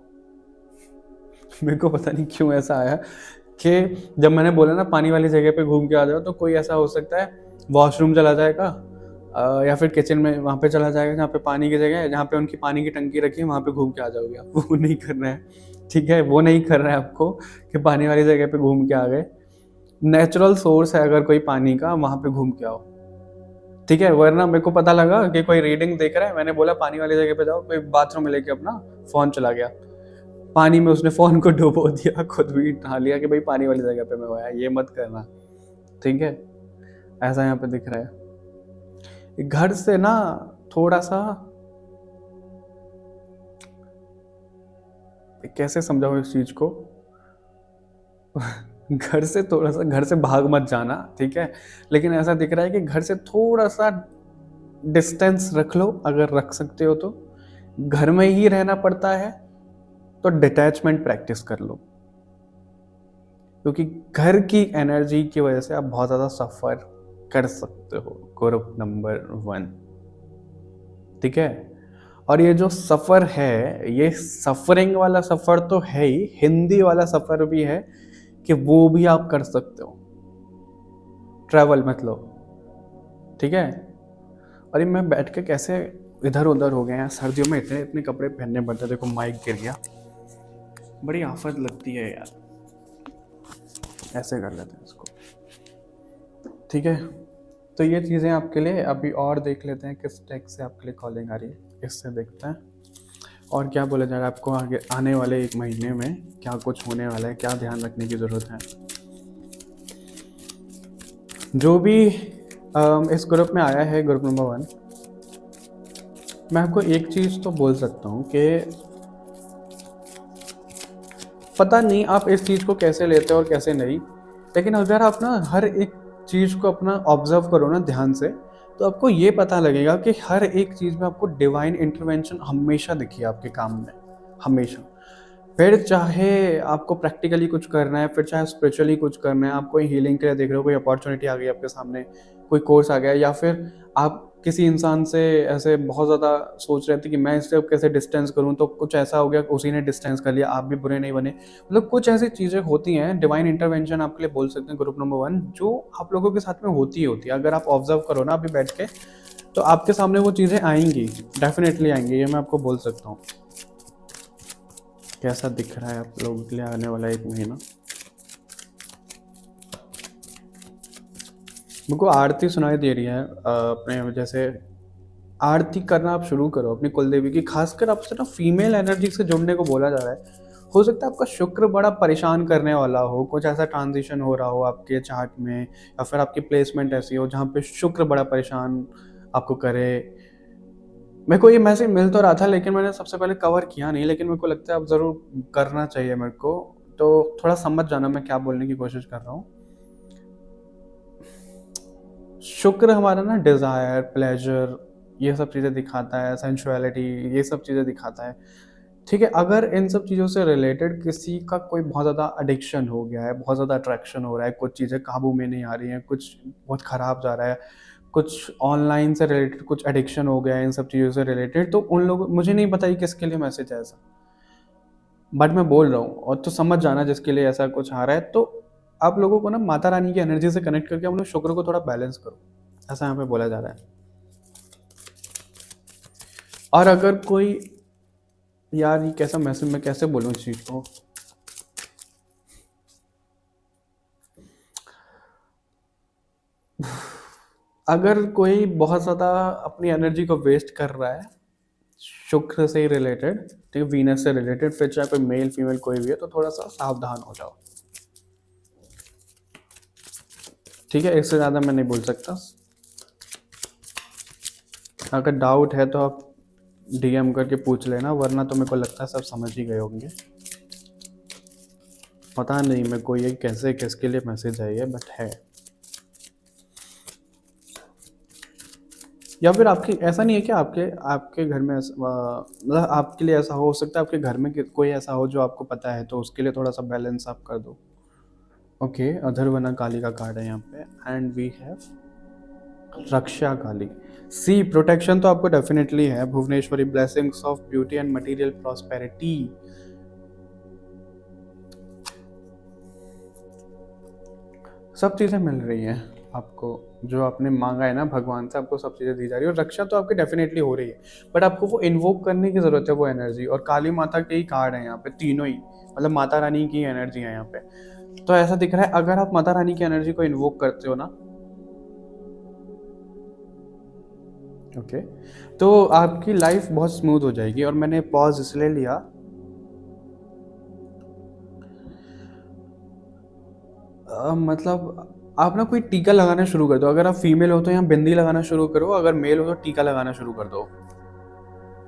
मेरे को पता नहीं क्यों ऐसा आया कि जब मैंने बोला ना पानी वाली जगह पे घूम के आ जाओ, तो कोई ऐसा हो सकता है वॉशरूम चला जाएगा, या फिर किचन में वहाँ पे चला जाएगा जहाँ पे पानी की जगह है, जहाँ पे उनकी पानी की टंकी रखी है, वहाँ पे घूम के आ जाओगे आप। वो नहीं करना है, ठीक है? वो नहीं करना है आपको कि पानी वाली जगह पे घूम के आ गए। नेचुरल सोर्स है अगर कोई पानी का, वहाँ पे घूम के आओ, ठीक है। वरना मेरे को पता लगा कि कोई रीडिंग देख रहा है, मैंने बोला पानी वाली जगह पे जाओ, कोई बाथरूम में लेके अपना फ़ोन चला गया, पानी में उसने फ़ोन को डुबो दिया, खुद भी नहा लिया कि भाई पानी वाली जगह पे मैं आया, ये मत करना, ठीक है। ऐसा यहाँ पे दिख रहा है। घर से ना थोड़ा सा, कैसे समझाऊं इस चीज़ को, घर से थोड़ा सा, घर से भाग मत जाना, ठीक है। लेकिन ऐसा दिख रहा है कि घर से थोड़ा सा डिस्टेंस रख लो, अगर रख सकते हो तो। घर में ही रहना पड़ता है तो डिटैचमेंट प्रैक्टिस कर लो, क्योंकि घर की एनर्जी की वजह से आप बहुत ज़्यादा सफ़र कर सकते हो। ग्रुप नंबर 1, ठीक है। और ये जो सफ़र है, ये सफ़रिंग वाला सफ़र तो है ही, हिंदी वाला सफ़र भी है कि वो भी आप कर सकते हो, ट्रैवल मतलब, ठीक है। और ये मैं बैठ के कैसे इधर उधर हो गए हैं, सर्दियों में इतने इतने कपड़े पहनने पड़ते हैं। देखो माइक गिर गया, बड़ी आफत लगती है यार। ऐसे कर लेते हैं इसको, ठीक है। तो ये चीज़ें आपके लिए अभी और देख लेते हैं किस टेक से आपके लिए कॉलिंग आ रही है, इससे देखते हैं और क्या बोला जा रहा है आपको आगे आने वाले 1 महीने में क्या कुछ होने वाला है, क्या ध्यान रखने की ज़रूरत है। जो भी इस ग्रुप में आया है, ग्रुप नंबर 1, मैं आपको एक चीज़ तो बोल सकता हूँ कि पता नहीं आप इस चीज़ को कैसे लेते हो और कैसे नहीं, लेकिन अगर आप ना हर एक चीज़ को अपना ऑब्जर्व करो ना ध्यान से, तो आपको ये पता लगेगा कि हर एक चीज़ में आपको डिवाइन इंटरवेंशन हमेशा दिखी आपके काम में, हमेशा। फिर चाहे आपको प्रैक्टिकली कुछ करना है, फिर चाहे स्पिरिचुअली कुछ करना है, आप कोई हीलिंग के लिए देख रहे हो, कोई अपॉर्चुनिटी आ गई आपके सामने, कोई कोर्स आ गया, या फिर आप किसी इंसान से ऐसे बहुत ज़्यादा सोच रहे थे कि मैं इससे अब कैसे डिस्टेंस करूं, तो कुछ ऐसा हो गया, उसी ने डिस्टेंस कर लिया, आप भी बुरे नहीं बने। मतलब कुछ ऐसी चीज़ें होती हैं, डिवाइन इंटरवेंशन आपके लिए बोल सकते हैं ग्रुप नंबर 1, जो आप लोगों के साथ में होती ही होती है। अगर आप ऑब्जर्व करो ना अभी बैठ के, तो आपके सामने वो चीज़ें आएंगी, डेफिनेटली आएंगी, ये मैं आपको बोल सकता हूँ। कैसा दिख रहा है आप लोगों के लिए आने वाला 1 महीना। मुझको आरती सुनाई दे रही है, अपने जैसे आरती करना आप शुरू करो अपनी कुल देवी की, खासकर आपसे ना फीमेल एनर्जी से जुड़ने को बोला जा रहा है। हो सकता है आपका शुक्र बड़ा परेशान करने वाला हो, कुछ ऐसा ट्रांजिशन हो रहा हो आपके चार्ट में, या फिर आपकी प्लेसमेंट ऐसी हो जहाँ पे शुक्र बड़ा परेशान आपको करे। मेरे को ये मैसेज मिल तो रहा था, लेकिन मैंने सबसे पहले कवर किया नहीं, लेकिन मेरे को लगता है अब ज़रूर करना चाहिए मेरे को। तो थोड़ा समझ जाना मैं क्या बोलने की कोशिश कर रहा हूँ। शुक्र हमारा ना डिज़ायर, प्लेजर, ये सब चीज़ें दिखाता है, सेंसुअलिटी, ये सब चीज़ें दिखाता है, ठीक है। अगर इन सब चीज़ों से रिलेटेड किसी का कोई बहुत ज़्यादा एडिक्शन हो गया है, बहुत ज़्यादा अट्रैक्शन हो रहा है, कुछ चीज़ें काबू में नहीं आ रही हैं, कुछ बहुत ख़राब जा रहा है, कुछ ऑनलाइन से रिलेटेड कुछ एडिक्शन हो गया है इन सब चीज़ों से रिलेटेड, तो उन लोगों, मुझे नहीं पता ये किसके लिए मैसेज है ऐसा, बट मैं बोल रहा हूँ, और तो समझ जाना जिसके लिए ऐसा कुछ आ रहा है। तो आप लोगों को ना माता रानी की एनर्जी से कनेक्ट करके हम लोग शुक्र को थोड़ा बैलेंस करो, ऐसा यहाँ पे बोला जा रहा है। और अगर कोई, यार ये कैसा मैसेज, मैं कैसे बोलूँ इस चीज़ को, अगर कोई बहुत ज़्यादा अपनी एनर्जी को वेस्ट कर रहा है शुक्र से ही रिलेटेड, ठीक है, वीनस से रिलेटेड, फिर चाहे कोई मेल फीमेल कोई भी है, तो थोड़ा सा सावधान हो जाओ, ठीक है। इससे ज़्यादा मैं नहीं बोल सकता। अगर डाउट है तो आप डीएम करके पूछ लेना, वरना तो मेरे को लगता है सब समझ ही गए होंगे। पता नहीं मेरे को ये कैसे किसके लिए मैसेज आई है, बट है। या फिर आपके, ऐसा नहीं है कि आपके आपके घर में मतलब आपके लिए ऐसा हो सकता है आपके घर में कोई ऐसा हो जो आपको पता है, तो उसके लिए थोड़ा सा बैलेंस आप कर दो। ओके, अधर्वना काली का कार्ड है यहाँ पे, and we have Raksha Kali. See, protection तो आपको डेफिनेटली है, Bhuvaneshwari, blessings of beauty and material prosperity. सब चीज़ें मिल रही हैं आपको, जो आपने मांगा है ना भगवान से, आपको सब चीज़ें दी जा रही है। और रक्षा तो आपकी डेफिनेटली हो रही है, बट आपको वो इन्वोक करने की ज़रूरत है, वो एनर्जी। और काली माता के ही कार्ड है यहाँ पे तीनों ही, मतलब माता रानी की एनर्जी है यहाँ पे। तो ऐसा दिख रहा है अगर आप माता रानी की एनर्जी को इन्वोक करते हो ना, ओके, तो आपकी लाइफ बहुत स्मूथ हो जाएगी। और मैंने पॉज इसलिए लिया, मतलब आप ना कोई टीका लगाना शुरू कर दो। अगर आप फीमेल हो तो यहाँ बिंदी लगाना शुरू करो, अगर मेल हो तो टीका लगाना शुरू कर दो।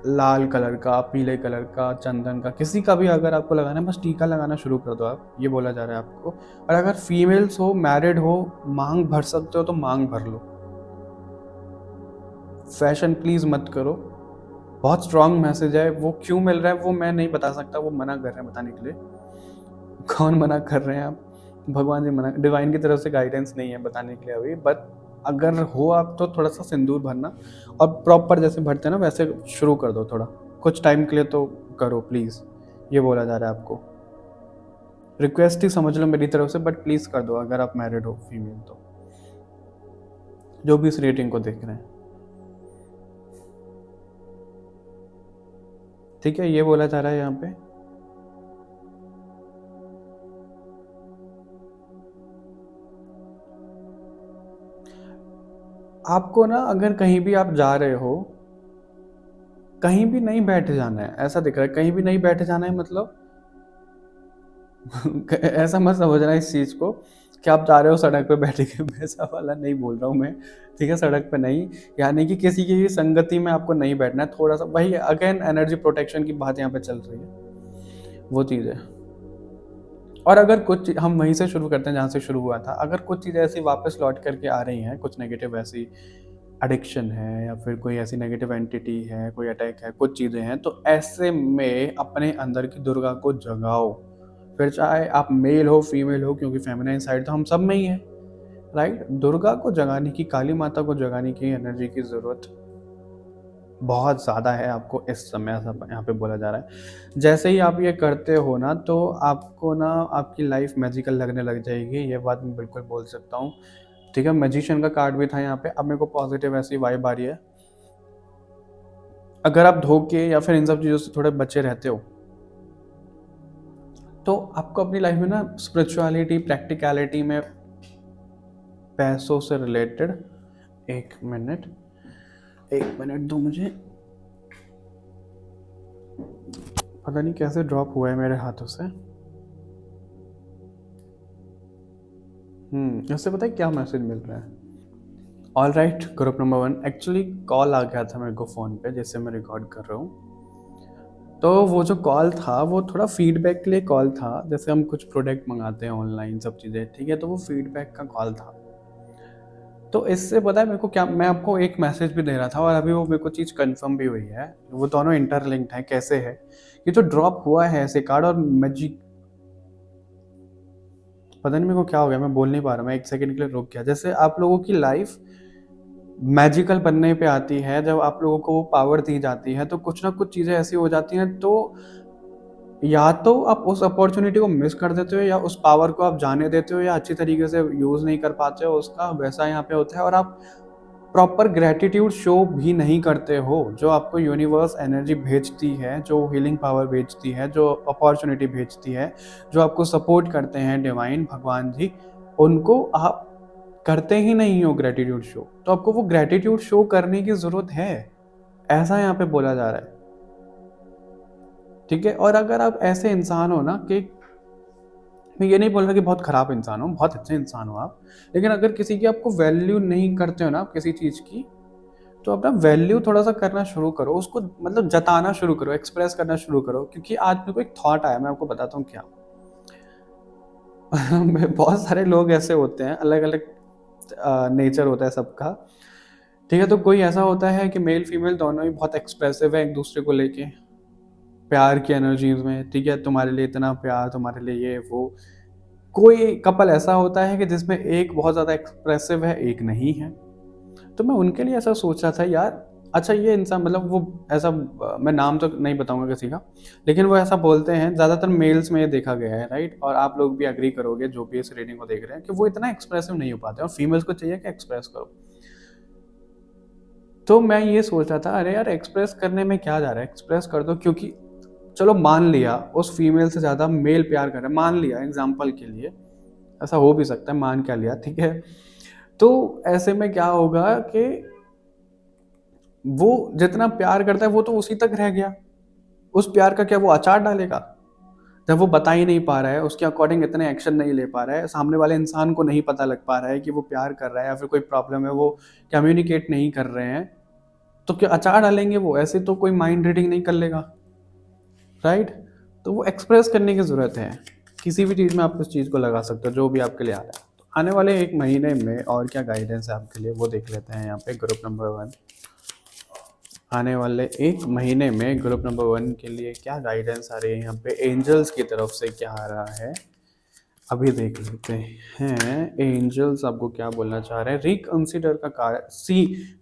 लाल कलर का, पीले कलर का, चंदन का, किसी का भी अगर आपको लगाना है, बस टीका लगाना शुरू कर दो आप, ये बोला जा रहा है आपको। और अगर फीमेल्स हो, मैरिड हो, मांग भर सकते हो तो मांग भर लो। फैशन प्लीज मत करो। बहुत स्ट्रांग मैसेज है, वो क्यों मिल रहा है वो मैं नहीं बता सकता, वो मना कर रहे हैं बताने के लिए। कौन मना कर रहे हैं आप? भगवान जी मना, डिवाइन की तरफ से गाइडेंस नहीं है बताने के लिए अभी। बट अगर हो आप तो थोड़ा सा सिंदूर भरना, और प्रॉपर जैसे भरते हैं ना वैसे शुरू कर दो, थोड़ा कुछ टाइम के लिए तो करो प्लीज़, ये बोला जा रहा है आपको। रिक्वेस्ट ही समझ लो मेरी तरफ से, बट प्लीज़ कर दो अगर आप मैरिड हो फीमेल तो, जो भी इस रेटिंग को देख रहे हैं। ठीक है, ये बोला जा रहा है यहाँ पे। आपको ना अगर कहीं भी आप जा रहे हो, कहीं भी नहीं बैठ जाना है, ऐसा दिख रहा है कहीं भी नहीं बैठ जाना है, मतलब ऐसा मत समझना इस चीज़ को कि आप जा रहे हो सड़क पे बैठ के, वैसा वाला नहीं बोल रहा हूँ मैं। ठीक है, सड़क पे नहीं, यानी कि किसी की भी संगति में आपको नहीं बैठना है। थोड़ा सा वही अगेन एनर्जी प्रोटेक्शन की बात यहाँ पे चल रही है, वो चीज़ है। और अगर कुछ हम वहीं से शुरू करते हैं जहाँ से शुरू हुआ था, अगर कुछ चीज़ें ऐसी वापस लौट करके आ रही हैं, कुछ नेगेटिव ऐसी एडिक्शन है या फिर कोई ऐसी नेगेटिव एंटिटी है, कोई अटैक है, कुछ चीज़ें हैं, तो ऐसे में अपने अंदर की दुर्गा को जगाओ। फिर चाहे आप मेल हो फीमेल हो, क्योंकि फेमिनाइन साइड तो हम सब में ही है, राइट। दुर्गा को जगाने की, काली माता को जगाने की एनर्जी की ज़रूरत बहुत ज़्यादा है आपको इस समय, ऐसा यहाँ पे बोला जा रहा है। जैसे ही आप ये करते हो ना, तो आपको ना आपकी लाइफ मैजिकल लगने लग जाएगी, ये बात मैं बिल्कुल बोल सकता हूँ। ठीक है, मैजिशियन का कार्ड भी था यहाँ पे। अब मेरे को पॉजिटिव ऐसी वाइब आ रही है। अगर आप धोखे या फिर इन सब चीज़ों से थोड़े बचे रहते हो, तो आपको अपनी लाइफ में ना स्पिरिचुअलिटी, प्रैक्टिकलिटी में, पैसों से रिलेटेड, एक मिनट, एक मिनट दो मुझे, पता नहीं कैसे ड्रॉप हुआ है मेरे हाथों से। इससे पता है क्या मैसेज मिल रहा है? All right, group number 1, actually call आ गया था मेरे को फ़ोन पे, जिससे मैं रिकॉर्ड कर रहा हूँ। तो वो जो कॉल था वो थोड़ा फीडबैक के लिए कॉल था। जैसे हम कुछ प्रोडक्ट मंगाते हैं ऑनलाइन, सब चीज़ें, ठीक है, तो वो फीडबैक का कॉल था। तो इससे पता है मेरे को क्या, मैं आपको एक मैसेज भी दे रहा था और अभी वो मेरे को चीज़ कंफर्म भी हुई है। वो दोनों इंटरलिंक्ड है। कैसे है? ये जो ड्रॉप हुआ है ऐसे कार्ड और मैजिक, पता नहीं मेरे को क्या हो गया, मैं बोल नहीं पा रहा, मैं एक सेकंड के लिए रुक गया। जैसे आप लोगों की लाइफ मैजिकल बनने पे आती है, जब आप लोगों को वो पावर दी जाती है, तो कुछ ना कुछ चीज़ें ऐसी हो जाती हैं, तो या तो आप उस अपॉर्चुनिटी को मिस कर देते हो, या उस पावर को आप जाने देते हो, या अच्छी तरीके से यूज़ नहीं कर पाते हो उसका, वैसा यहाँ पे होता है। और आप प्रॉपर ग्रैटिट्यूड शो भी नहीं करते हो, जो आपको यूनिवर्स एनर्जी भेजती है, जो हीलिंग पावर भेजती है, जो अपॉर्चुनिटी भेजती है, जो आपको सपोर्ट करते हैं डिवाइन भगवान जी, उनको आप करते ही नहीं हो ग्रैटिट्यूड शो। तो आपको वो ग्रैटिट्यूड शो करने की ज़रूरत है, ऐसा यहाँ पे बोला जा रहा है। ठीक है, और अगर आप ऐसे इंसान हो ना कि, मैं ये नहीं बोल रहा कि बहुत ख़राब इंसान हो, बहुत अच्छे इंसान हो आप, लेकिन अगर किसी की आपको वैल्यू नहीं करते हो ना आप किसी चीज़ की, तो अपना वैल्यू थोड़ा-सा करना शुरू करो, उसको मतलब जताना शुरू करो, एक्सप्रेस करना शुरू करो। क्योंकि आज मेरे को एक थॉट आया, मैं आपको बताता हूँ क्या। बहुत सारे लोग ऐसे होते हैं, अलग-अलग नेचर होता है सबका। ठीक है, तो कोई ऐसा होता है कि मेल फीमेल दोनों ही बहुत एक्सप्रेसिव है एक दूसरे को लेके, प्यार की एनर्जीज में। ठीक है, तुम्हारे लिए इतना प्यार, तुम्हारे लिए ये वो। कोई कपल ऐसा होता है कि जिसमें एक बहुत ज़्यादा एक्सप्रेसिव है, एक नहीं है। तो मैं उनके लिए ऐसा सोच रहा था यार, अच्छा ये इंसान, मतलब वो ऐसा, मैं नाम तो नहीं बताऊंगा किसी का, लेकिन वो ऐसा बोलते हैं, ज़्यादातर मेल्स में ये देखा गया है, राइट। और आप लोग भी एग्री करोगे जो भी इस रीडिंग को देख रहे हैं, कि वो इतना एक्सप्रेसिव नहीं हो पाते, और फीमेल्स को चाहिए कि एक्सप्रेस करो। तो मैं ये सोच रहा था, अरे यार एक्सप्रेस करने में क्या जा रहा है, एक्सप्रेस कर दो। क्योंकि चलो मान लिया उस फीमेल से ज़्यादा मेल प्यार कर रहा है, मान लिया एग्जाम्पल के लिए, ऐसा हो भी सकता है, मान क्या लिया, ठीक है। तो ऐसे में क्या होगा कि वो जितना प्यार करता है वो तो उसी तक रह गया, उस प्यार का क्या वो अचार डालेगा? जब वो बता ही नहीं पा रहा है, उसके अकॉर्डिंग इतने एक्शन नहीं ले पा रहा है, सामने वाले इंसान को नहीं पता लग पा रहा है कि वो प्यार कर रहा है या फिर कोई प्रॉब्लम है, वो कम्युनिकेट नहीं कर रहे हैं, तो क्या अचार डालेंगे वो? ऐसे तो कोई माइंड रीडिंग नहीं कर लेगा, राइट? तो वो एक्सप्रेस करने की ज़रूरत है। किसी भी चीज़ में आप उस चीज़ को लगा सकते हो जो भी आपके लिए आ रहा है। तो आने वाले 1 महीने में और क्या गाइडेंस है आपके लिए वो देख लेते हैं यहाँ पे ग्रुप नंबर 1। आने वाले 1 महीने में ग्रुप नंबर 1 के लिए क्या गाइडेंस आ रही है यहाँ पे, एंजल्स की तरफ से क्या आ रहा है अभी देख लेते हैं। एंजल्स आपको क्या बोलना चाह रहे हैं? रिकंसिडर का कार्ड,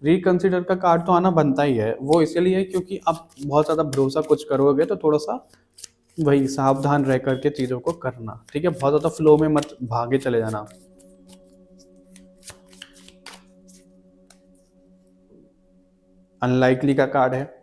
रिकंसिडर का कार्ड तो आना बनता ही है, वो इसलिए क्योंकि आप बहुत ज़्यादा भरोसा कुछ करोगे तो थोड़ा सा वही सावधान रह करके चीज़ों को करना, ठीक है? बहुत ज़्यादा फ्लो में मत भागे चले जाना। अनलाइकली का कार्ड है।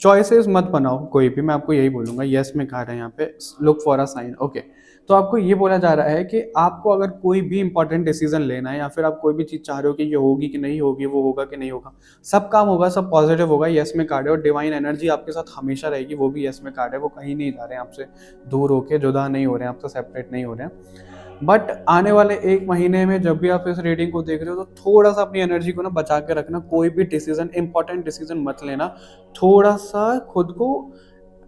चॉइसेस मत बनाओ कोई भी, मैं आपको यही बोलूँगा। येस में कार्ड है यहाँ पे, look for a sign, okay. तो आपको ये बोला जा रहा है कि आपको अगर कोई भी इंपॉर्टेंट डिसीजन लेना है या फिर आप कोई भी चीज़ चाह रहे हो कि ये होगी कि नहीं होगी, वो होगा कि नहीं होगा, सब काम होगा, सब पॉजिटिव होगा, येस में कार्ड है। और डिवाइन एनर्जी आपके साथ हमेशा रहेगी, वो भी येस में कार्ड है। वो कहीं नहीं जा रहे हैं आपसे दूर होके, जुदा नहीं हो रहे हैं, आपसे सेपरेट नहीं हो रहे हैं। बट आने वाले 1 महीने में जब भी आप इस रीडिंग को देख रहे हो तो थोड़ा सा अपनी एनर्जी को ना बचा के रखना। कोई भी डिसीजन, इंपॉर्टेंट डिसीजन मत लेना। थोड़ा सा खुद को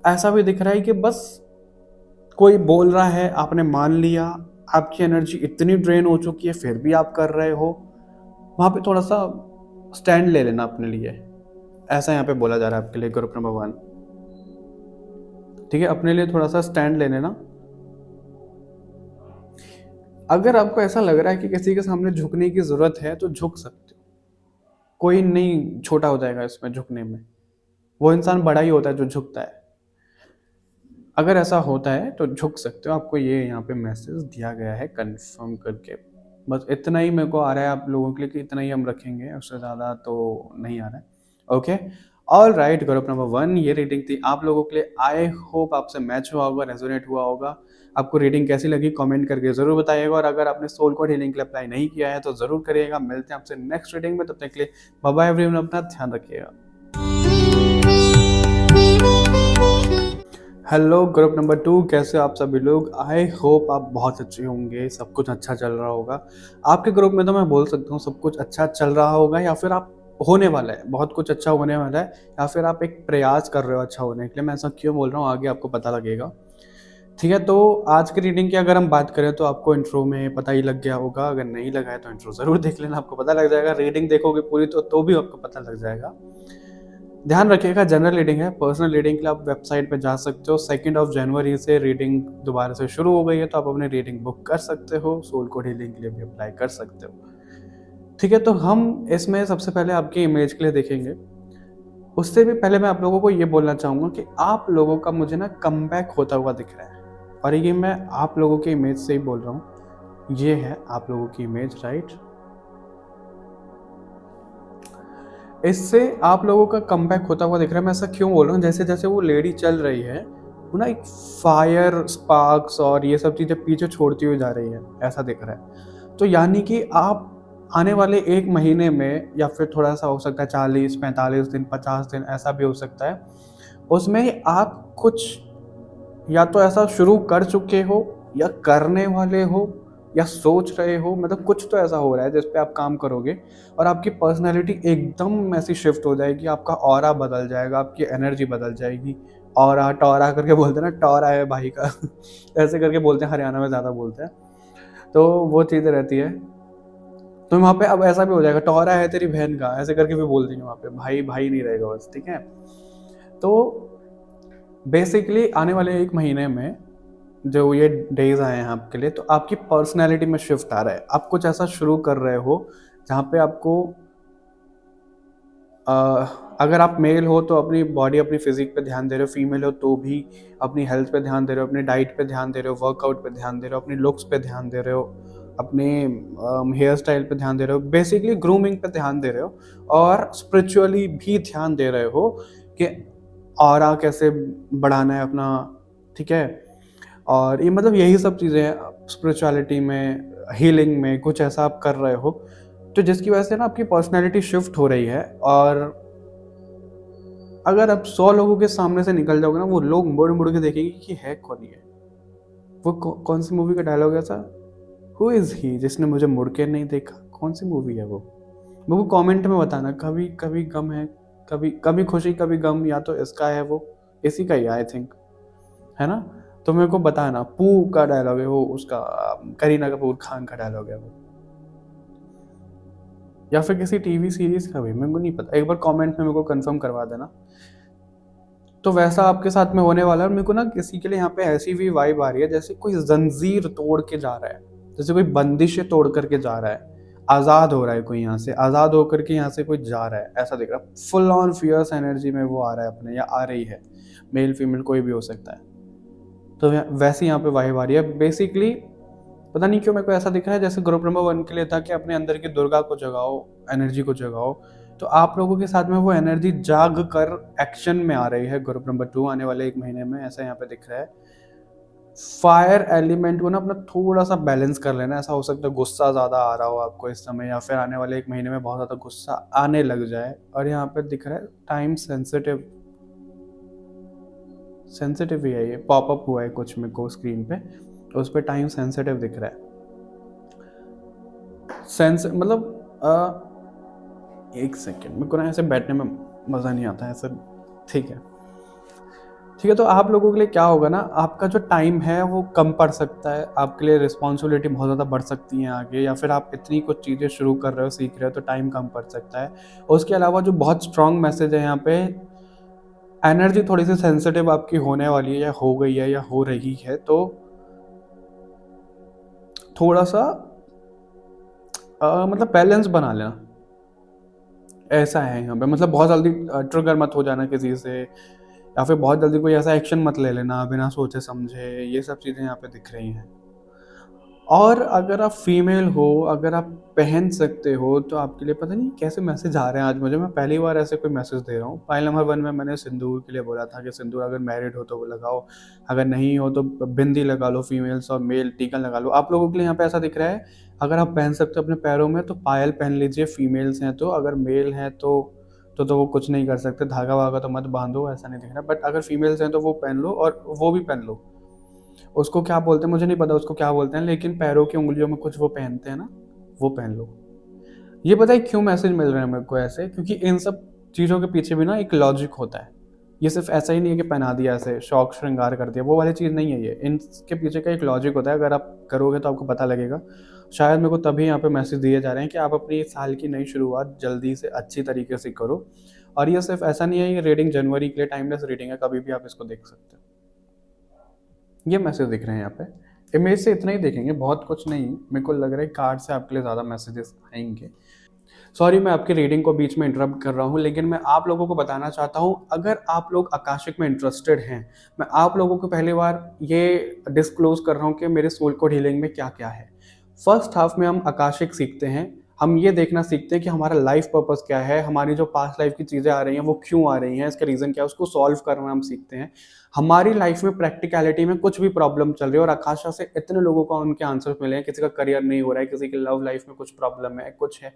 ऐसा भी दिख रहा है कि बस कोई बोल रहा है, आपने मान लिया, आपकी एनर्जी इतनी ड्रेन हो चुकी है फिर भी आप कर रहे हो, वहाँ पे थोड़ा सा स्टैंड ले लेना अपने लिए। ऐसा यहाँ पे बोला जा रहा है आपके लिए ग्रुप नंबर 1, ठीक है? अपने लिए थोड़ा सा स्टैंड ले लेना। अगर आपको ऐसा लग रहा है कि किसी के सामने झुकने की ज़रूरत है तो झुक सकते हो, कोई नहीं छोटा हो जाएगा इसमें झुकने में, वो इंसान बड़ा ही होता है जो झुकता है। अगर ऐसा होता है तो झुक सकते हो, आपको ये यहाँ पे मैसेज दिया गया है कंफर्म करके। बस इतना ही मेरे को आ रहा है आप लोगों के लिए कि इतना ही हम रखेंगे, उससे ज़्यादा तो नहीं आ रहा है। Okay, all right, group number 1 ये रीडिंग थी आप लोगों के लिए। आई होप आपसे मैच हुआ होगा, रेजोनेट हुआ होगा। आपको रीडिंग कैसी लगी कमेंट करके ज़रूर बताइएगा, और अगर आपने सोल कोड हीलिंग के लिए अप्लाई नहीं किया है तो ज़रूर करिएगा। मिलते हैं आपसे नेक्स्ट रीडिंग में, तब तक के लिए बाय बाय एवरीवन, अपना ध्यान रखिएगा। हेलो ग्रुप नंबर 2, कैसे हो आप सभी लोग? आई होप आप बहुत अच्छे होंगे, सब कुछ अच्छा चल रहा होगा। आपके ग्रुप में तो मैं बोल सकता हूँ सब कुछ अच्छा चल रहा होगा, या फिर आप होने वाला है, बहुत कुछ अच्छा होने वाला है, या फिर आप एक प्रयास कर रहे हो अच्छा होने के लिए। मैं ऐसा क्यों बोल रहा हूँ आगे आपको पता लगेगा, ठीक है? तो आज की रीडिंग की अगर हम बात करें तो आपको इंट्रो में पता ही लग गया होगा, अगर नहीं लगा है तो इंट्रो ज़रूर देख लेना, आपको पता लग जाएगा। रीडिंग देखोगे पूरी तो भी आपको पता लग जाएगा। ध्यान रखिएगा, जनरल रीडिंग है, पर्सनल रीडिंग के लिए आप वेबसाइट पे जा सकते हो। 2 जनवरी से रीडिंग दोबारा से शुरू हो गई है, तो आप अपनी रीडिंग बुक कर सकते हो, सोल कोड हीलिंग के लिए भी अप्लाई कर सकते हो, ठीक है? तो हम इसमें सबसे पहले आपकी इमेज के लिए देखेंगे। उससे भी पहले मैं आप लोगों को ये बोलना चाहूँगा कि आप लोगों का मुझे ना कमबैक होता हुआ दिख रहा है, और ये मैं आप लोगों की इमेज से ही बोल रहा हूँ। ये है आप लोगों की इमेज, राइट? इससे आप लोगों का कमबैक होता हुआ दिख रहा है। मैं ऐसा क्यों बोल रहा हूँ, जैसे जैसे वो लेडी चल रही है, वो ना एक फायर, स्पार्क्स और ये सब चीज़ें पीछे छोड़ती हुई जा रही है, ऐसा दिख रहा है। तो यानी कि आप आने वाले 1 महीने में, या फिर थोड़ा सा हो सकता है 40, 45 दिन, 50 दिन, ऐसा भी हो सकता है, उसमें आप कुछ या तो ऐसा शुरू कर चुके हो, या करने वाले हो, या सोच रहे हो, मतलब कुछ तो ऐसा हो रहा है जिस पे आप काम करोगे, और आपकी पर्सनैलिटी एकदम ऐसी शिफ्ट हो जाएगी, आपका ऑरा बदल जाएगा, आपकी एनर्जी बदल जाएगी। ऑरा टॉरा करके बोलते हैं ना, टॉरा है भाई का ऐसे करके बोलते हैं, हरियाणा में ज़्यादा बोलते हैं, तो वो चीज़ें रहती है। तो वहाँ पे अब ऐसा भी हो जाएगा, टॉरा है तेरी बहन का, ऐसे करके भी बोल देंगे वहाँ पे, भाई भाई नहीं रहेगा बस, ठीक है? तो बेसिकली आने वाले 1 महीने में जो ये डेज आए हैं आपके लिए, तो आपकी पर्सनैलिटी में शिफ्ट आ रहा है। आप कुछ ऐसा शुरू कर रहे हो जहाँ पे आपको अ, अगर आप मेल हो तो अपनी बॉडी, अपनी फिजिक पे ध्यान दे रहे हो, फीमेल हो तो भी अपनी हेल्थ पे ध्यान दे रहे हो, अपनी डाइट पे ध्यान दे रहे हो, वर्कआउट पे ध्यान दे रहे हो, अपनी लुक्स पे ध्यान दे रहे हो, अपने हेयर स्टाइल पे ध्यान दे रहे हो, बेसिकली ग्रूमिंग पे ध्यान दे रहे हो, और स्पिरिचुअली भी ध्यान दे रहे हो कि ऑरा कैसे बढ़ाना है अपना, ठीक है? और ये मतलब यही सब चीज़ें हैं स्पिरिचुअलिटी में, हीलिंग में कुछ ऐसा आप कर रहे हो, तो जिसकी वजह से ना आपकी पर्सनैलिटी शिफ्ट हो रही है। और अगर आप 100 लोगों के सामने से निकल जाओगे ना, वो लोग मुड़-मुड़ के देखेंगे कि है कौन ये? वो कौन सी मूवी का डायलॉग है ऐसा? हू इज़ ही जिसने मुझे मुड़ के नहीं देखा? कौन सी मूवी है वो? मेरे को कमेंट में बताना। कभी कभी गम है, कभी कभी खुशी कभी गम, या तो इसका है वो, इसी का ही आई थिंक, है ना? तो मेरे को बताना। पू का डायलॉग है वो, उसका करीना कपूर खान का डायलॉग है वो, या फिर किसी टीवी सीरीज का भी, मेरे को नहीं पता। एक बार कमेंट में मेरे को कंफर्म करवा देना। तो वैसा आपके साथ में होने वाला है। और मेरे को ना किसी के लिए यहाँ पे ऐसी भी वाइब आ रही है जैसे कोई जंजीर तोड़ के जा रहा है, जैसे कोई बंदिशें तोड़ करके जा रहा है, आज़ाद हो रहा है कोई, यहाँ से आज़ाद होकर के यहाँ से कोई जा रहा है, ऐसा दिख रहा है। फुल ऑन फियर्स एनर्जी में वो आ रहा है अपने, या आ रही है। मेल फीमेल कोई भी हो सकता है। तो वैसी यहाँ पे वाइब आ रही है बेसिकली। पता नहीं क्यों मेरे को ऐसा दिख रहा है जैसे ग्रुप नंबर 1 के लिए था कि अपने अंदर की दुर्गा को जगाओ, एनर्जी को जगाओ। तो आप लोगों के साथ में वो एनर्जी जाग कर एक्शन में आ रही है ग्रुप नंबर 2 आने वाले 1 महीने में, ऐसा यहाँ पे दिख रहा है। फायर एलिमेंट को ना अपना थोड़ा सा बैलेंस कर लेना। ऐसा हो सकता है गुस्सा ज़्यादा आ रहा हो आपको इस समय, या फिर आने वाले 1 महीने में बहुत ज़्यादा गुस्सा आने लग जाए। और यहाँ पे दिख रहा है टाइम सेंसिटिव, सेंसिटिव ही है ये, पॉपअप हुआ है कुछ मेरे को स्क्रीन पे, तो उस पर टाइम सेंसिटिव दिख रहा है। सेंस मतलब एक सेकेंड, मेरे को ना ऐसे बैठने में मज़ा नहीं आता है ऐसे। ठीक है, ठीक है। तो आप लोगों के लिए क्या होगा ना, आपका जो टाइम है वो कम पड़ सकता है, आपके लिए रिस्पॉन्सिबिलिटी बहुत ज़्यादा बढ़ सकती हैं आगे, या फिर आप इतनी कुछ चीज़ें शुरू कर रहे हो, सीख रहे हो, तो टाइम कम पड़ सकता है। और उसके अलावा जो बहुत स्ट्रॉन्ग मैसेज है यहाँ पे, एनर्जी थोड़ी सी सेंसिटिव आपकी होने वाली है, या हो गई है, या हो रही है। तो थोड़ा सा मतलब बैलेंस बना लेना, ऐसा है यहाँ पे। मतलब बहुत जल्दी ट्रिगर मत हो जाना किसी से, या फिर बहुत जल्दी कोई ऐसा एक्शन मत ले लेना बिना सोचे समझे। ये सब चीज़ें यहाँ पे दिख रही हैं। और अगर आप फीमेल हो, अगर आप पहन सकते हो, तो आपके लिए पता नहीं कैसे मैसेज आ रहे हैं आज मुझे। मैं पहली बार ऐसे कोई मैसेज दे रहा हूँ। फाइल नंबर 1 में मैंने सिंदूर के लिए बोला था कि सिंदूर अगर मैरिड हो तो वो लगाओ, अगर नहीं हो तो बिंदी लगा लो फीमेल्स, और मेल टीका लगा लो। आप लोगों के लिए यहाँ पे ऐसा दिख रहा है, अगर आप पहन सकते हो अपने पैरों में तो पायल पहन लीजिए फीमेल्स हैं तो। अगर मेल हैं तो वो कुछ नहीं कर सकते, धागा वागा तो मत बांधो, ऐसा नहीं दिख रहा। बट अगर फीमेल्स हैं तो वो पहन लो, और वो भी पहन लो। उसको क्या बोलते हैं मुझे नहीं पता उसको क्या बोलते हैं, लेकिन पैरों की उंगलियों में कुछ वो पहनते हैं ना, वो पहन लो। ये पता है क्यों मैसेज मिल रहे हैं मेरे को ऐसे? क्योंकि इन सब चीज़ों के पीछे भी ना एक लॉजिक होता है। ये सिर्फ ऐसा ही नहीं है कि पहना दिया ऐसे शौक श्रृंगार कर दिया, वो वाली चीज़ नहीं है ये। इनके पीछे का एक लॉजिक होता है, अगर आप करोगे तो आपको पता लगेगा। शायद मेरे को तभी यहाँ पे मैसेज दिए जा रहे हैं कि आप अपनी साल की नई शुरुआत जल्दी से अच्छी तरीके से करो। और ये सिर्फ ऐसा नहीं है, ये रीडिंग जनवरी के लिए टाइमलेस रीडिंग है, कभी भी आप इसको देख सकते हो। ये मैसेज दिख रहे हैं यहाँ पे। इमेज से इतना ही देखेंगे, बहुत कुछ नहीं। मेरे को लग रहा है कार्ड से आपके लिए ज़्यादा मैसेजेस आएंगे। सॉरी मैं आपकी रीडिंग को बीच में इंटरप्ट कर रहा हूँ, लेकिन मैं आप लोगों को बताना चाहता हूँ, अगर आप लोग आकाशिक में इंटरेस्टेड हैं, मैं आप लोगों को पहली बार ये डिस्क्लोज कर रहा हूँ कि मेरे सोल कोड हीलिंग में क्या क्या है। फर्स्ट हाफ में हम आकाशिक सीखते हैं, हम ये देखना सीखते हैं कि हमारा लाइफ पर्पस क्या है, हमारी जो पास्ट लाइफ की चीज़ें आ रही हैं वो क्यों आ रही हैं, इसका रीज़न क्या है, उसको सॉल्व करना हम सीखते हैं। हमारी लाइफ में प्रैक्टिकलिटी में कुछ भी प्रॉब्लम चल रही है, और आकाशा से इतने लोगों को उनके आंसर्स मिले हैं। किसी का करियर नहीं हो रहा है, किसी की लव लाइफ में कुछ प्रॉब्लम है, कुछ है,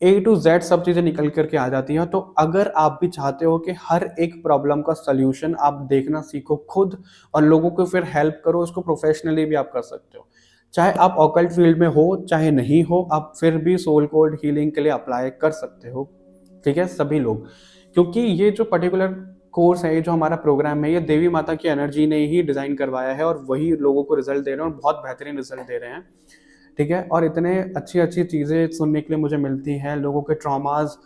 ए टू जेड सब चीज़ें निकल करके आ जाती हैं। तो अगर आप भी चाहते हो कि हर एक प्रॉब्लम का सल्यूशन आप देखना सीखो खुद, और लोगों को फिर हेल्प करो, उसको प्रोफेशनली भी आप कर सकते हो। चाहे आप ऑकल्ट फील्ड में हो चाहे नहीं हो, आप फिर भी सोल कोड हीलिंग के लिए अप्लाई कर सकते हो। ठीक है, सभी लोग। क्योंकि ये जो पर्टिकुलर कोर्स है, ये जो हमारा प्रोग्राम है, ये देवी माता की एनर्जी ने ही डिज़ाइन करवाया है, और वही लोगों को रिजल्ट दे रहे हैं, और बहुत बेहतरीन रिजल्ट दे रहे हैं। ठीक है, और इतने अच्छी अच्छी चीज़ें सुनने के लिए मुझे मिलती हैं। लोगों के ट्रॉमास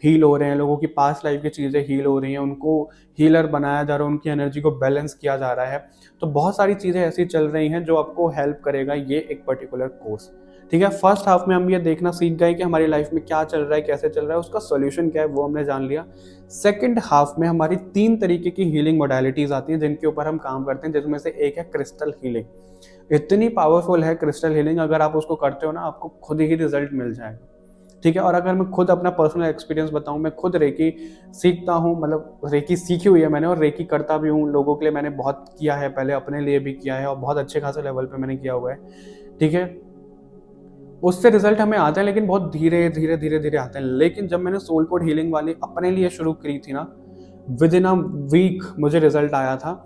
हील हो रहे हैं, लोगों की पास्ट लाइफ की चीज़ें हील हो रही हैं, उनको हीलर बनाया जा रहा है, उनकी एनर्जी को बैलेंस किया जा रहा है। तो बहुत सारी चीज़ें ऐसी चल रही हैं जो आपको हेल्प करेगा ये एक पर्टिकुलर कोर्स। ठीक है, फर्स्ट हाफ में हम ये देखना सीख गए कि हमारी लाइफ में क्या चल रहा है, कैसे चल रहा है, उसका सोल्यूशन क्या है, वो हमने जान लिया। सेकंड हाफ में हमारी 3 तरीके की हीलिंग मोडालिटीज़ आती हैं जिनके ऊपर हम काम करते हैं, जिसमें से एक है क्रिस्टल हीलिंग। इतनी पावरफुल है क्रिस्टल हीलिंग, अगर आप उसको करते हो ना, आपको खुद ही रिजल्ट मिल जाएगा। ठीक है। और अगर मैं खुद अपना पर्सनल एक्सपीरियंस बताऊं, मैं खुद रेकी सीखता हूं, मतलब रेकी सीखी हुई है मैंने और रेकी करता भी हूं लोगों के लिए। मैंने बहुत किया है, पहले अपने लिए भी किया है और बहुत अच्छे खासे लेवल पे मैंने किया हुआ है, ठीक है। उससे रिजल्ट हमें आते हैं लेकिन बहुत धीरे धीरे धीरे धीरे आते हैं। लेकिन जब मैंने सोल कोड हीलिंग वाली अपने लिए शुरू की थी ना, विद इन अ वीक मुझे रिजल्ट आया था।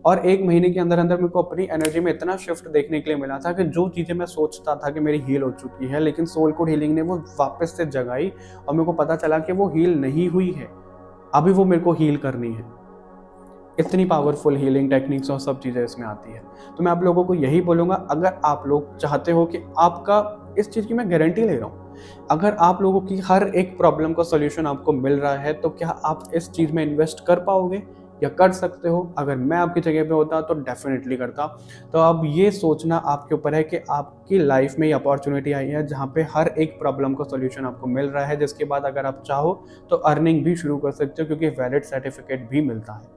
और 1 महीने के अंदर अंदर मेरे को अपनी एनर्जी में इतना शिफ्ट देखने के लिए मिला था कि जो चीज़ें मैं सोचता था कि मेरी हील हो चुकी है, लेकिन सोल कोड हीलिंग ने वो वापस से जगाई और मेरे को पता चला कि वो हील नहीं हुई है, अभी वो मेरे को हील करनी है। इतनी पावरफुल हीलिंग टेक्निक्स और सब चीज़ें इसमें आती है। तो मैं आप लोगों को यही बोलूँगा, अगर आप लोग चाहते हो कि आपका, इस चीज़ की मैं गारंटी ले रहा हूँ, अगर आप लोगों की हर एक प्रॉब्लम का सॉल्यूशन आपको मिल रहा है, तो क्या आप इस चीज़ में इन्वेस्ट कर पाओगे या कर सकते हो? अगर मैं आपकी जगह पे होता तो डेफिनेटली करता। तो अब ये सोचना आपके ऊपर है कि आपकी लाइफ में ये अपॉर्चुनिटी आई है जहाँ पे हर एक प्रॉब्लम का सॉल्यूशन आपको मिल रहा है, जिसके बाद अगर आप चाहो तो अर्निंग भी शुरू कर सकते हो, क्योंकि वैलिड सर्टिफिकेट भी मिलता है,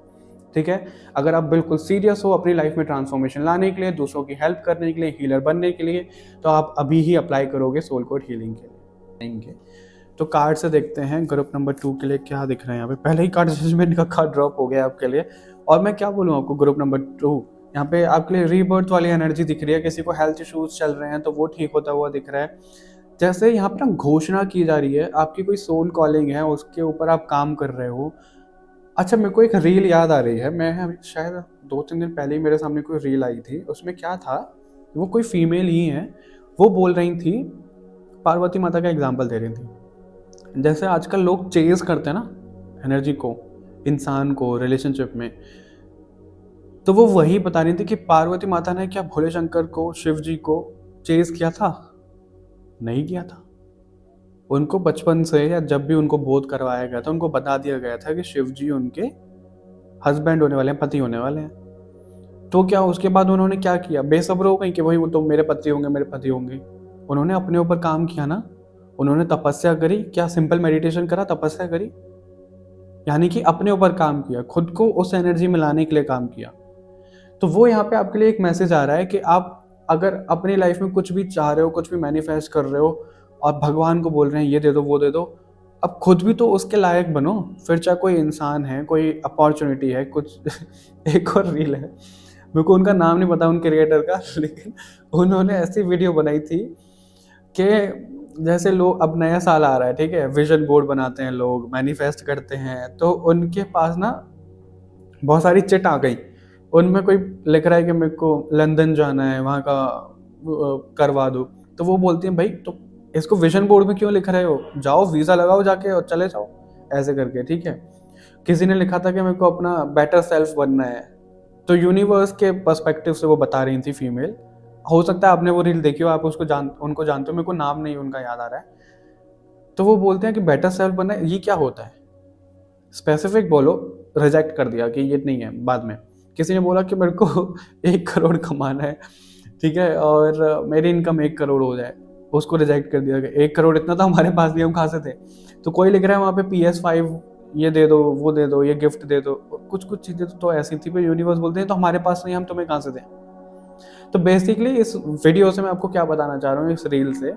ठीक है। अगर आप बिल्कुल सीरियस हो अपनी लाइफ में ट्रांसफॉर्मेशन लाने के लिए, दूसरों की हेल्प करने के लिए, हीलर बनने के लिए, तो आप अभी ही अप्लाई करोगे सोल कोड हीलिंग के लिए। तो कार्ड से देखते हैं ग्रुप नंबर 2 के लिए क्या दिख रहा है। यहाँ पे पहले ही कार्ड जजमेंट का कार्ड ड्रॉप हो गया आपके लिए। और मैं क्या बोलूँ आपको, ग्रुप नंबर 2 यहाँ पे आपके लिए रीबर्थ वाली एनर्जी दिख रही है। किसी को हेल्थ इश्यूज चल रहे हैं तो वो ठीक होता हुआ दिख रहा है। जैसे यहाँ पर ना घोषणा की जा रही है, आपकी कोई सोल कॉलिंग है, उसके ऊपर आप काम कर रहे हो। अच्छा, मेरे को एक रील याद आ रही है। मैं शायद 2-3 दिन पहले ही मेरे सामने कोई रील आई थी। उसमें क्या था, वो कोई फीमेल ही है, वो बोल रही थी, पार्वती माता का एग्जाम्पल दे रही थी। जैसे आजकल लोग चेज करते हैं ना एनर्जी को, इंसान को रिलेशनशिप में, तो वो वही बता रही थी कि पार्वती माता ने क्या भोले शंकर को, शिव जी को चेज किया था? नहीं किया था। उनको बचपन से या जब भी उनको बोध करवाया गया था, उनको बता दिया गया था कि शिव जी उनके हस्बैंड होने वाले हैं, पति होने वाले हैं। तो क्या उसके बाद उन्होंने क्या किया? बेसब्र हो गई कि भाई वो तो मेरे पति होंगे, मेरे पति होंगे। उन्होंने अपने ऊपर काम किया ना, उन्होंने तपस्या करी। क्या सिंपल मेडिटेशन करा, तपस्या करी? यानी कि अपने ऊपर काम किया, खुद को उस एनर्जी में लाने के लिए काम किया। तो वो यहाँ पे आपके लिए एक मैसेज आ रहा है कि आप अगर अपनी लाइफ में कुछ भी चाह रहे हो, कुछ भी मैनिफेस्ट कर रहे हो और भगवान को बोल रहे हैं ये दे दो वो दे दो, अब खुद भी तो उसके लायक बनो। फिर चाहे कोई इंसान है, कोई अपॉर्चुनिटी है, कुछ एक और रील है, मेरे को उनका नाम नहीं पता उन क्रिएटर का, लेकिन उन्होंने ऐसी वीडियो बनाई थी कि जैसे लोग, अब नया साल आ रहा है, ठीक है, विजन बोर्ड बनाते हैं लोग, मैनिफेस्ट करते हैं, तो उनके पास ना बहुत सारी चिट आ गई। उनमें कोई लिख रहा है कि मेरे को लंदन जाना है, वहाँ का करवा दो। तो वो बोलती हैं भाई तो इसको विजन बोर्ड में क्यों लिख रहे हो, जाओ वीज़ा लगाओ जाके और चले जाओ, ऐसे करके, ठीक है। किसी ने लिखा था कि मेरे को अपना बेटर सेल्फ बनना है, तो यूनिवर्स के पर्सपेक्टिव से वो बता रही थी फीमेल। हो सकता है आपने वो रील देखी हो, आप उनको जानते हो, मेरे को नाम नहीं उनका याद आ रहा है। तो वो बोलते हैं कि बेटर सेल्फ बनना है, ये क्या होता है स्पेसिफिक बोलो। रिजेक्ट कर दिया कि ये नहीं है। बाद में किसी ने बोला कि मेरे को 1 करोड़ कमाना है, ठीक है, और मेरी इनकम 1 करोड़ हो जाए, उसको रिजेक्ट कर दिया गया। 1 करोड़ इतना तो हमारे पास नहीं, हम कहाँ से थे। तो कोई लिख रहा है वहाँ पे PS5 ये दे दो, वो दे दो, ये गिफ्ट दे दो, कुछ कुछ चीज़ें तो ऐसी थी, पर यूनिवर्स बोलते हैं तो हमारे पास नहीं, हम तुम्हें कहाँ से दें। तो बेसिकली इस वीडियो से मैं आपको क्या बताना चाह रहा हूँ, इस रील से,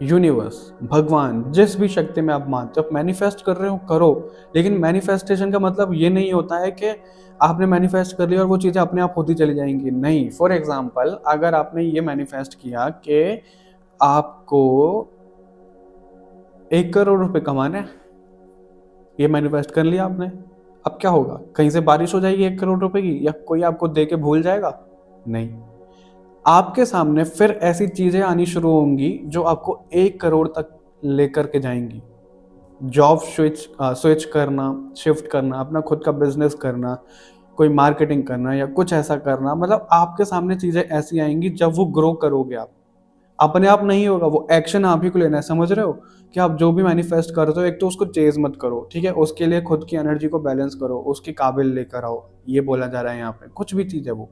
यूनिवर्स, भगवान, जिस भी शक्ति में आप मानते हो, आप मैनिफेस्ट कर रहे हो करो। लेकिन मैनिफेस्टेशन का मतलब ये नहीं होता है कि आपने मैनिफेस्ट कर लिया और वो चीज़ें अपने आप होती चली जाएंगी। नहीं। फॉर एग्जांपल, अगर आपने ये मैनिफेस्ट किया कि आपको 1 करोड़ रुपए कमाने हैं, ये मैनिफेस्ट कर लिया आपने, अब क्या होगा? कहीं से बारिश हो जाएगी 1 करोड़ रुपए की, या कोई आपको दे के भूल जाएगा? नहीं। आपके सामने फिर ऐसी चीजें आनी शुरू होंगी जो आपको 1 करोड़ तक लेकर के जाएंगी। जॉब स्विच करना, शिफ्ट करना, अपना खुद का बिजनेस करना, कोई मार्केटिंग करना या कुछ ऐसा करना, मतलब आपके सामने चीजें ऐसी आएंगी जब वो ग्रो करोगे आप। अपने आप नहीं होगा, वो एक्शन आप ही को लेना है। समझ रहे हो कि आप जो भी मैनिफेस्ट करते हो, एक तो उसको चेज मत करो, ठीक है, उसके लिए खुद की एनर्जी को बैलेंस करो, उसके काबिल लेकर आओ, ये बोला जा रहा है यहाँ पे। कुछ भी चीज है वो,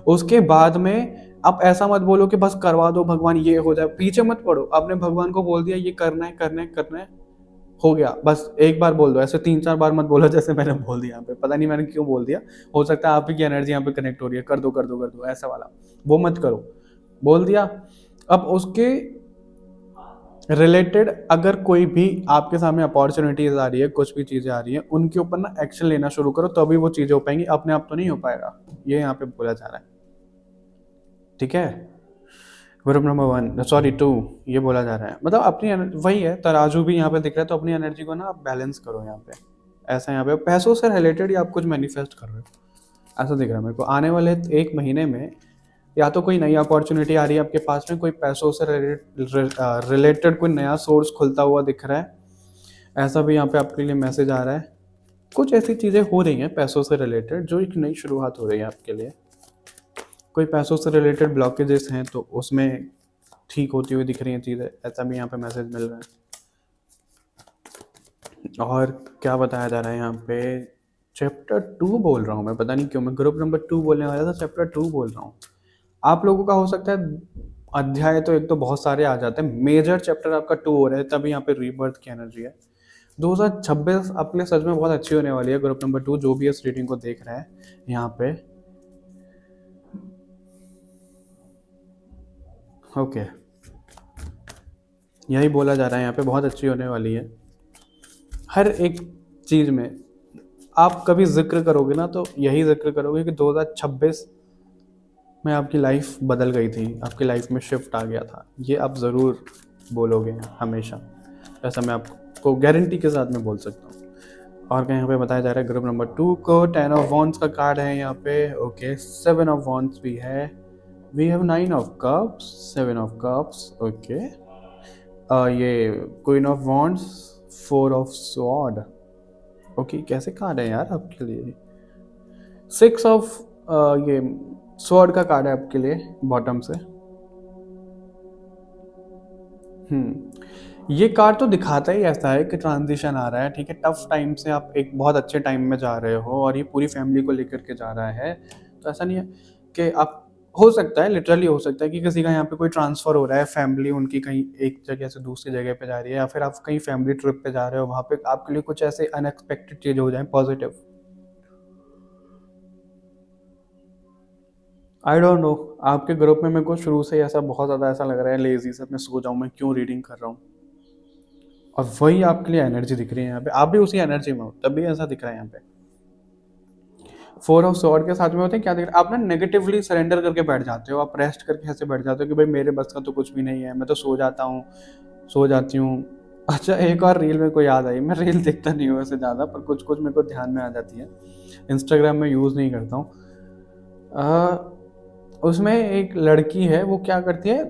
उसके बाद में आप ऐसा मत बोलो कि बस करवा दो भगवान ये हो जाए, पीछे मत पड़ो। आपने भगवान को बोल दिया ये करना है करना है करना है, हो गया, बस एक बार बोल दो। ऐसे 3-4 बार मत बोलो जैसे मैंने बोल दिया यहाँ पे, पता नहीं मैंने क्यों बोल दिया। हो सकता है आप ही की एनर्जी यहाँ पे कनेक्ट हो रही है, कर दो कर दो कर दो, ऐसा वाला वो मत करो। बोल दिया। अब उसके रिलेटेड अगर कोई भी आपके सामने अपॉर्चुनिटीज आ रही है, कुछ भी चीज़ें आ रही हैं, उनके ऊपर ना एक्शन लेना शुरू करो, तो अभी वो चीज़ें हो पाएंगी, अपने आप तो नहीं हो पाएगा। ये यहाँ पे बोला जा रहा है, ठीक है। ग्रुप नंबर 1 सॉरी 2 ये बोला जा रहा है, मतलब अपनी वही है, तराजू भी यहाँ पे दिख रहा है, तो अपनी एनर्जी को ना आप बैलेंस करो यहाँ पे। ऐसा यहाँ पे पैसों से रिलेटेड ही आप कुछ मैनिफेस्ट कर रहे हो, ऐसा दिख रहा है मेरे को। आने वाले 1 महीने में या तो कोई नई अपॉर्चुनिटी आ रही है आपके पास में, कोई पैसों से रिलेटेड कोई नया सोर्स खुलता हुआ दिख रहा है, ऐसा भी यहाँ पे आपके लिए मैसेज आ रहा है। कुछ ऐसी चीज़ें हो रही हैं पैसों से रिलेटेड, जो एक नई शुरुआत हो रही है आपके लिए। कोई पैसों से रिलेटेड ब्लॉकेजेस हैं तो उसमें ठीक होती हुई दिख रही हैं चीज़ें, ऐसा भी यहाँ पे मैसेज मिल रहा है। और क्या बताया जा रहा है यहाँ पे, चैप्टर 2 बोल रहा हूँ मैं, पता नहीं क्यों मैं ग्रुप नंबर 2 बोलने वाला था, चैप्टर 2 बोल रहा हूँ। आप लोगों का हो सकता है अध्याय तो एक तो बहुत सारे आ जाते हैं, मेजर चैप्टर आपका 2 हो रहा है, तभी यहाँ पे रीबर्थ की एनर्जी है। 2026 आपके लिए सच में बहुत अच्छी होने वाली है। ग्रुप नंबर 2 जो भी इस रीडिंग को देख रहा है यहाँ पे, ओके यही बोला जा रहा है यहाँ पे, बहुत अच्छी होने वाली है। हर एक चीज़ में आप कभी जिक्र करोगे ना, तो यही जिक्र करोगे कि 2026 में आपकी लाइफ बदल गई थी, आपकी लाइफ में शिफ्ट आ गया था, ये आप ज़रूर बोलोगे हमेशा। ऐसा मैं आपको गारंटी के साथ में बोल सकता हूँ। और कहीं यहाँ पे बताया जा रहा है ग्रुप नंबर 2 को 10 ऑफ वॉन्ड्स का कार्ड है यहाँ पे, ओके 7 ऑफ वॉन्ड्स भी है, we have 9 of cups, 7 of cups, okay ये queen of wands, 4 of sword, okay कैसे कार्ड है यार आपके लिए। 6 ऑफ ये स्वॉर्ड का कार्ड है आपके लिए बॉटम से। ये कार्ड तो दिखाता ही ऐसा है कि ट्रांजिशन आ रहा है, ठीक है, टफ टाइम से आप एक बहुत अच्छे टाइम में जा रहे हो, और ये पूरी फैमिली को लेकर के जा रहा है। तो ऐसा नहीं है कि आप, हो सकता है लिटरली हो सकता है कि किसी का यहाँ पे कोई ट्रांसफ़र हो रहा है, फैमिली उनकी कहीं एक जगह से दूसरी जगह पे जा रही है, या फिर आप कहीं फैमिली ट्रिप पे जा रहे हो, वहाँ पे आपके लिए कुछ ऐसे अनएक्सपेक्टेड चीज़ हो जाए पॉजिटिव। आई डोंट नो, आपके ग्रुप में मेरे को शुरू से ही ऐसा बहुत ज़्यादा ऐसा लग रहा है लेजी से, मैं सो जाऊँ, मैं क्यों रीडिंग कर रहा हूँ, और वही आपके लिए एनर्जी दिख रही है यहाँ पे, आप भी उसी एनर्जी में हो तभी ऐसा दिख रहा है यहाँ पे। 4 ऑफ स्वॉर्ड के साथ में होते हैं, क्या दिख रहा है, आप ना नेगेटिवली सरेंडर करके बैठ जाते हो, आप रेस्ट करके ऐसे बैठ जाते हो कि भाई मेरे बस का तो कुछ भी नहीं है, मैं तो सो जाता हूँ, सो जाती हूँ। अच्छा एक और रील मेरे को याद आई, मैं रील देखता नहीं हूँ वैसे ज़्यादा, पर कुछ कुछ मेरे को ध्यान में आ जाती है। इंस्टाग्राम में यूज़ नहीं करता हूँ। उसमें एक लड़की है, वो क्या करती है,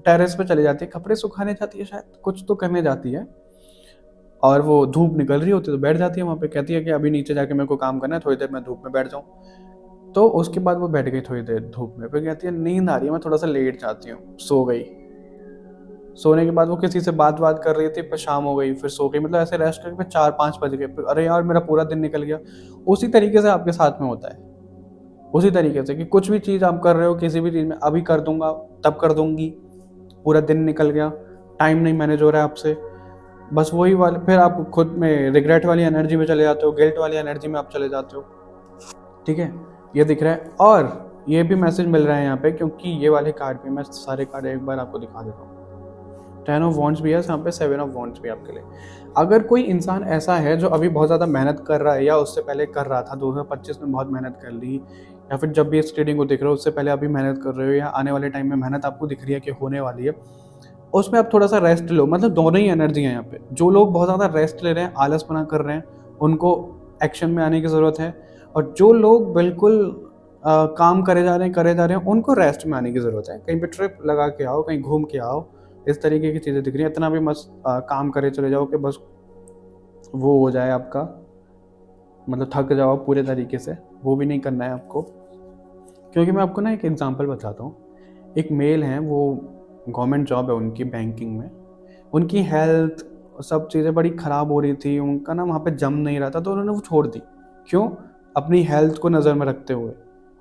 टेरेस पे चली जाती है, कपड़े सुखाने जाती है शायद, कुछ तो करने जाती है, और वो धूप निकल रही होती है तो बैठ जाती है वहाँ पे, कहती है कि अभी नीचे जाके मेरे को काम करना है, थोड़ी देर मैं धूप में बैठ जाऊँ। तो उसके बाद वो बैठ गई थोड़ी देर धूप में, फिर कहती है नींद आ रही है, मैं थोड़ा सा लेट जाती हूँ, सो गई। सोने के बाद वो किसी से बात कर रही थी, फिर शाम हो गई, फिर सो गई, मतलब ऐसे रेस्ट करके फिर 4-5 बज गए, फिर अरे यार मेरा पूरा दिन निकल गया। उसी तरीके से आपके साथ में होता है, उसी तरीके से कि कुछ भी चीज़ आप कर रहे हो, किसी भी चीज़ में अभी कर दूंगा, तब कर दूंगी, पूरा दिन निकल गया, टाइम नहीं मैनेज हो रहा है आपसे, बस वही वाले, फिर आप खुद में रिग्रेट वाली एनर्जी में चले जाते हो, गिल्ट वाली एनर्जी में आप चले जाते हो, ठीक है। ये दिख रहा है, और ये भी मैसेज मिल रहा है यहाँ पे, क्योंकि ये वाले कार्ड पे मैं सारे कार्ड एक बार आपको दिखा देता हूँ। 10 ऑफ वॉन्ड्स भी है यहाँ पे, 7 ऑफ वॉन्ड्स भी आपके लिए। अगर कोई इंसान ऐसा है जो अभी बहुत ज़्यादा मेहनत कर रहा है, या उससे पहले कर रहा था, 2025 में बहुत मेहनत कर ली, या फिर जब भी इस ट्रेडिंग को देख रहे हो उससे पहले अभी मेहनत कर रहे हो, या आने वाले टाइम में मेहनत आपको दिख रही है कि होने वाली है, उसमें आप थोड़ा सा रेस्ट लो, मतलब दोनों ही एनर्जी है यहाँ पे। जो लोग बहुत ज़्यादा रेस्ट ले रहे हैं, आलसपना कर रहे हैं, उनको एक्शन में आने की ज़रूरत है, और जो लोग बिल्कुल काम करे जा रहे हैं, उनको रेस्ट में आने की ज़रूरत है। कहीं पे ट्रिप लगा के आओ, कहीं घूम के आओ, इस तरीके की चीज़ें दिख रही हैं। इतना भी मस्त काम करे चले जाओ कि बस वो हो जाए आपका, मतलब थक जाओ पूरे तरीके से, वो भी नहीं करना है आपको। क्योंकि मैं आपको ना एक एग्जांपल बताता हूँ। एक मेल हैं, वो गवर्नमेंट जॉब है उनकी बैंकिंग में, उनकी हेल्थ सब चीज़ें बड़ी ख़राब हो रही थी, उनका ना वहाँ पे जम नहीं रहा था, तो उन्होंने वो छोड़ दी। क्यों? अपनी हेल्थ को नज़र में रखते हुए।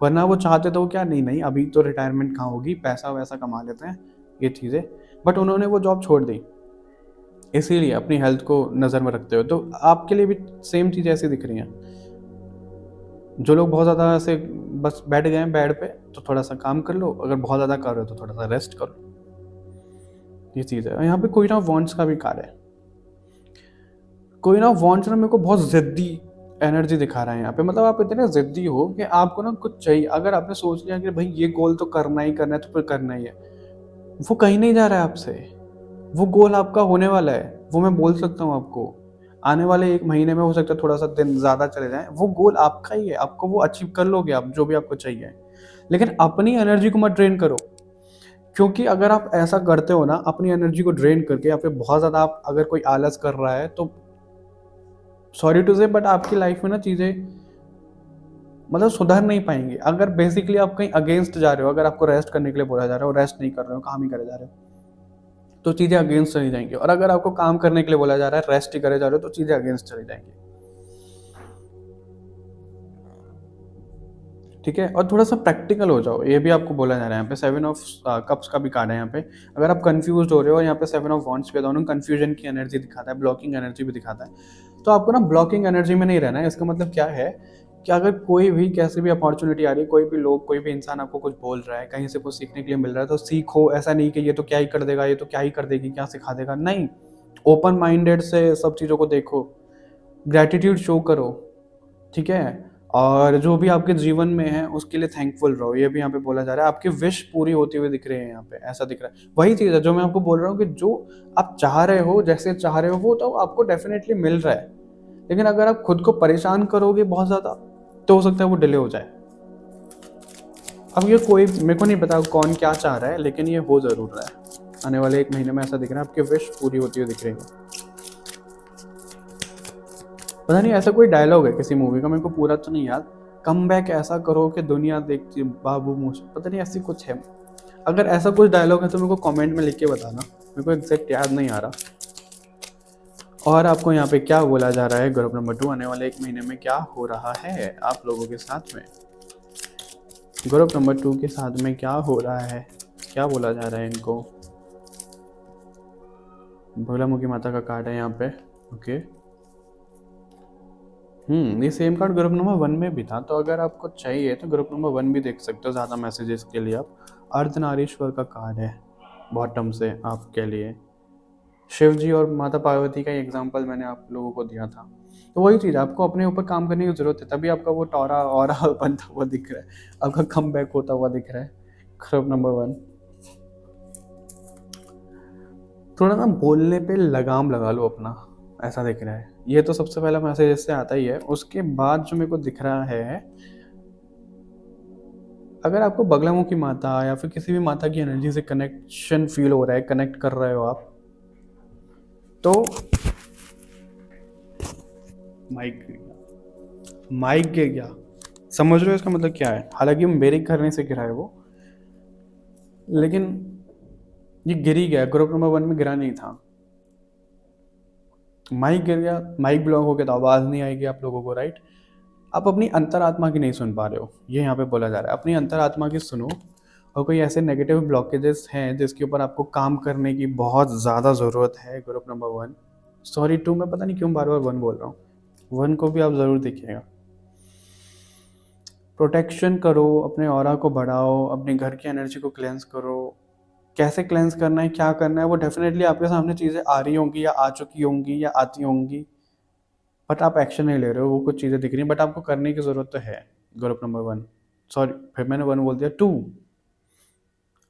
वरना वो चाहते तो क्या, नहीं अभी तो रिटायरमेंट कहाँ होगी, पैसा वैसा कमा लेते हैं, ये चीज़ें, बट उन्होंने वो जॉब छोड़ दी इसीलिए, अपनी हेल्थ को नज़र में रखते हुए। तो आपके लिए भी सेम चीज़ ऐसी दिख रही हैं। जो लोग बहुत ज़्यादा ऐसे बस बैठ गए हैं बेड पे, तो थोड़ा सा काम कर लो, अगर बहुत ज़्यादा कर रहे हो तो थोड़ा सा रेस्ट करो, ये चीज़ है। यहाँ पे कोई ना वॉन्ट्स का भी कार्ड है। कोई ना वॉन्ट्स ना मेरे को बहुत ज़िद्दी एनर्जी दिखा रहा है यहाँ पे। मतलब आप इतने ज़िद्दी हो कि आपको ना कुछ चाहिए। अगर आपने सोच लिया कि भाई ये गोल तो करना ही करना है, तो फिर करना ही है। वो कहीं नहीं जा रहा है आपसे। वो गोल आपका होने वाला है, वो मैं बोल सकता हूँ आपको। आने वाले 1 महीने में हो सकता है थोड़ा-सा दिन ज़्यादा चले जाएँ, वो गोल आपका ही है, आपको वो अचीव कर लोगे आप, जो भी आपको चाहिए। लेकिन अपनी एनर्जी को मत ड्रेन करो, क्योंकि अगर आप ऐसा करते हो ना, अपनी एनर्जी को ड्रेन करके या फिर बहुत ज़्यादा आप अगर कोई आलस कर रहा है, तो सॉरी टू से बट आपकी लाइफ में ना चीज़ें मतलब सुधर नहीं पाएँगी। अगर बेसिकली आप कहीं अगेंस्ट जा रहे हो, अगर आपको रेस्ट करने के लिए बोला जा रहा है और रेस्ट नहीं कर रहे हो, काम ही करे जा रहे हो, तो चीज़ें अगेंस्ट चली जाएँगी। और अगर आपको काम करने के लिए बोला जा रहा है, रेस्ट ही करे जा रहे हो, तो चीज़ें अगेंस्ट चली जाएँगी। ठीक है? और थोड़ा-सा प्रैक्टिकल हो जाओ, ये भी आपको बोला जा रहा है। यहाँ पे 7 ऑफ कप्स का भी कार्ड है यहाँ पे। अगर आप कन्फ्यूज़्ड हो रहे हो, यहाँ पे 7 ऑफ वॉन्ड्स पे दोनों कन्फ्यूजन की एनर्जी दिखाता है, ब्लॉकिंग एनर्जी भी दिखाता है। तो आपको ना ब्लॉकिंग एनर्जी में नहीं रहना है। इसका मतलब क्या है कि अगर कोई भी कैसी भी अपॉर्च्युनिटी आ रही है, कोई भी लोग, कोई भी इंसान आपको कुछ बोल रहा है, कहीं से कुछ सीखने के लिए मिल रहा है, तो सीखो। ऐसा नहीं कि ये तो क्या ही कर देगा, ये तो क्या ही कर देगी, क्या सिखा देगा, नहीं। ओपन माइंडेड से सब चीज़ों को देखो, ग्रैटिट्यूड शो करो, ठीक है? और जो भी आपके जीवन में है उसके लिए थैंकफुल रहो, ये भी यहाँ पे बोला जा रहा है। आपकी विश पूरी होती हुई दिख रही है यहाँ पे, ऐसा दिख रहा है। वही चीज़ है जो मैं आपको बोल रहा हूँ कि जो आप चाह रहे हो, जैसे चाह रहे हो, वो तो आपको डेफ़िनेटली मिल रहा है। लेकिन अगर आप खुद को परेशान करोगे बहुत ज़्यादा, तो हो सकता है वो डिले हो जाए। अब ये कोई मेरे को नहीं पता कौन क्या चाह रहा है, लेकिन ये हो ज़रूर रहा है। आने वाले 1 महीने में ऐसा दिख रहा है, आपकी विश पूरी होती हुई दिख रही है। पता नहीं ऐसा कोई डायलॉग है किसी मूवी का, मेरे को पूरा तो नहीं याद। कम बैक ऐसा करो कि दुनिया देखती बाबू मुझ, पता नहीं ऐसी कुछ है। अगर ऐसा कुछ डायलॉग है तो मेरे को कमेंट में लिख के बताना, मेरे को एग्जैक्ट याद नहीं आ रहा। और आपको यहाँ पे क्या बोला जा रहा है ग्रुप नंबर 2, आने वाले 1 महीने में क्या हो रहा है आप लोगों के साथ में? ग्रुप नंबर 2 के साथ में क्या हो रहा है, क्या बोला जा रहा है इनको? भोलामुखी माता का कार्ड है यहाँ पे। ओके, ये सेम कार्ड ग्रुप नंबर 1 में भी था, तो अगर आपको चाहिए तो ग्रुप नंबर 1 भी देख सकते हो ज़्यादा मैसेजेस के लिए आप। अर्धनारीश्वर का कार्ड है बॉटम से आपके लिए। शिव जी और माता पार्वती का एग्जांपल मैंने आप लोगों को दिया था। तो वही चीज़, आपको अपने ऊपर काम करने की ज़रूरत है, तभी आपका वो टॉरा ऑरा बनता हुआ दिख रहा है, आपका कम बैक होता हुआ दिख रहा है। ग्रुप नंबर 1, थोड़ा ना बोलने पे लगाम लगा लो अपना, ऐसा दिख रहा है। ये तो सबसे पहला मैसेज इससे आता ही है। उसके बाद जो मेरे को दिख रहा है, अगर आपको बगलामुखी माता या फिर किसी भी माता की एनर्जी से कनेक्शन फील हो रहा है, कनेक्ट कर रहे हो आप, तो माइक गिर गया, समझ रहे हो इसका मतलब क्या है? हालांकि मेरे घर से गिरा है वो, लेकिन ये गिर ही गया। ग्रुप नंबर 1 में गिरा नहीं था, माइक गिर गया, माइक ब्लॉक हो गया तो आवाज़ नहीं आएगी आप लोगों को, राइट? आप अपनी अंतरात्मा की नहीं सुन पा रहे हो, ये यहाँ पे बोला जा रहा है। अपनी अंतरात्मा की सुनो, और कोई ऐसे नेगेटिव ब्लॉकेजेस हैं जिसके ऊपर आपको काम करने की बहुत ज़्यादा ज़रूरत है। ग्रुप नंबर 1, सॉरी 2, मैं पता नहीं क्यों बार बार 1 बोल रहा हूँ। 1 को भी आप ज़रूर देखिएगा। प्रोटेक्शन करो, अपने ऑरा को बढ़ाओ, अपने घर की एनर्जी को क्लेंस करो। कैसे क्लेंस करना है, क्या करना है, वो डेफिनेटली आपके सामने चीज़ें आ रही होंगी या आ चुकी होंगी या आती होंगी, बट आप एक्शन नहीं ले रहे हो। वो कुछ चीज़ें दिख रही हैं बट आपको करने की ज़रूरत तो है। ग्रुप नंबर 1, सॉरी फिर मैंने 1 बोल दिया, 2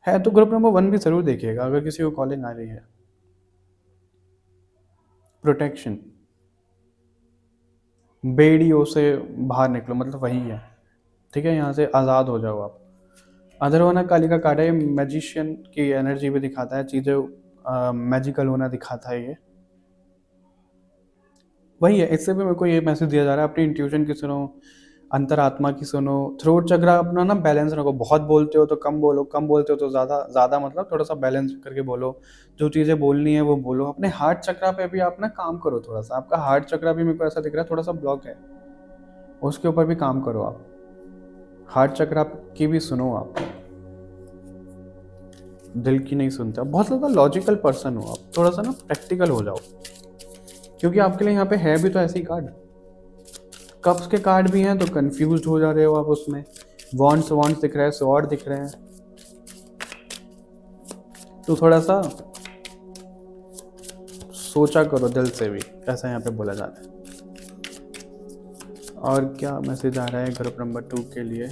है तो ग्रुप नंबर 1 भी ज़रूर देखिएगा अगर किसी को कॉलिंग आ रही है। प्रोटेक्शन, बेड़ियों से बाहर निकलो, मतलब वही है, ठीक है? यहाँ से आज़ाद हो जाओ आप। अधरवना काली का कार्ड है, मैजिशियन की एनर्जी भी दिखाता है, चीज़ें मैजिकल होना दिखाता है ये। वही है, इससे भी मेरे को ये मैसेज दिया जा रहा है, अपनी इंट्यूशन की सुनो, अंतरात्मा की सुनो। थ्रोट चक्रा अपना ना बैलेंस रखो, बहुत बोलते हो तो कम बोलो, कम बोलते हो तो ज़्यादा मतलब थोड़ा सा बैलेंस करके बोलो। जो चीज़ें बोलनी है वो बोलो। अपने हार्ट चक्रा पे भी आप ना काम करो थोड़ा सा, आपका हार्ट चक्रा भी मेरे को ऐसा दिख रहा है थोड़ा सा ब्लॉक है, उसके ऊपर भी काम करो आप। हार्ट चक्रा की भी सुनो आप, दिल की नहीं सुनते। बहुत ज़्यादा लॉजिकल पर्सन हो आप, थोड़ा सा ना प्रैक्टिकल हो जाओ, क्योंकि आपके लिए यहाँ पे है भी तो ऐसे ही कार्ड। कप्स के कार्ड भी हैं तो कंफ्यूज्ड हो जा रहे हो आप उसमें। वॉन्ट्स दिख रहा है, स्वॉर्ड दिख रहे हैं, तो थोड़ा सा सोचा करो दिल से भी, ऐसा यहाँ पे बोला जाता है। और क्या मैसेज आ रहा है ग्रुप नंबर 2 के लिए?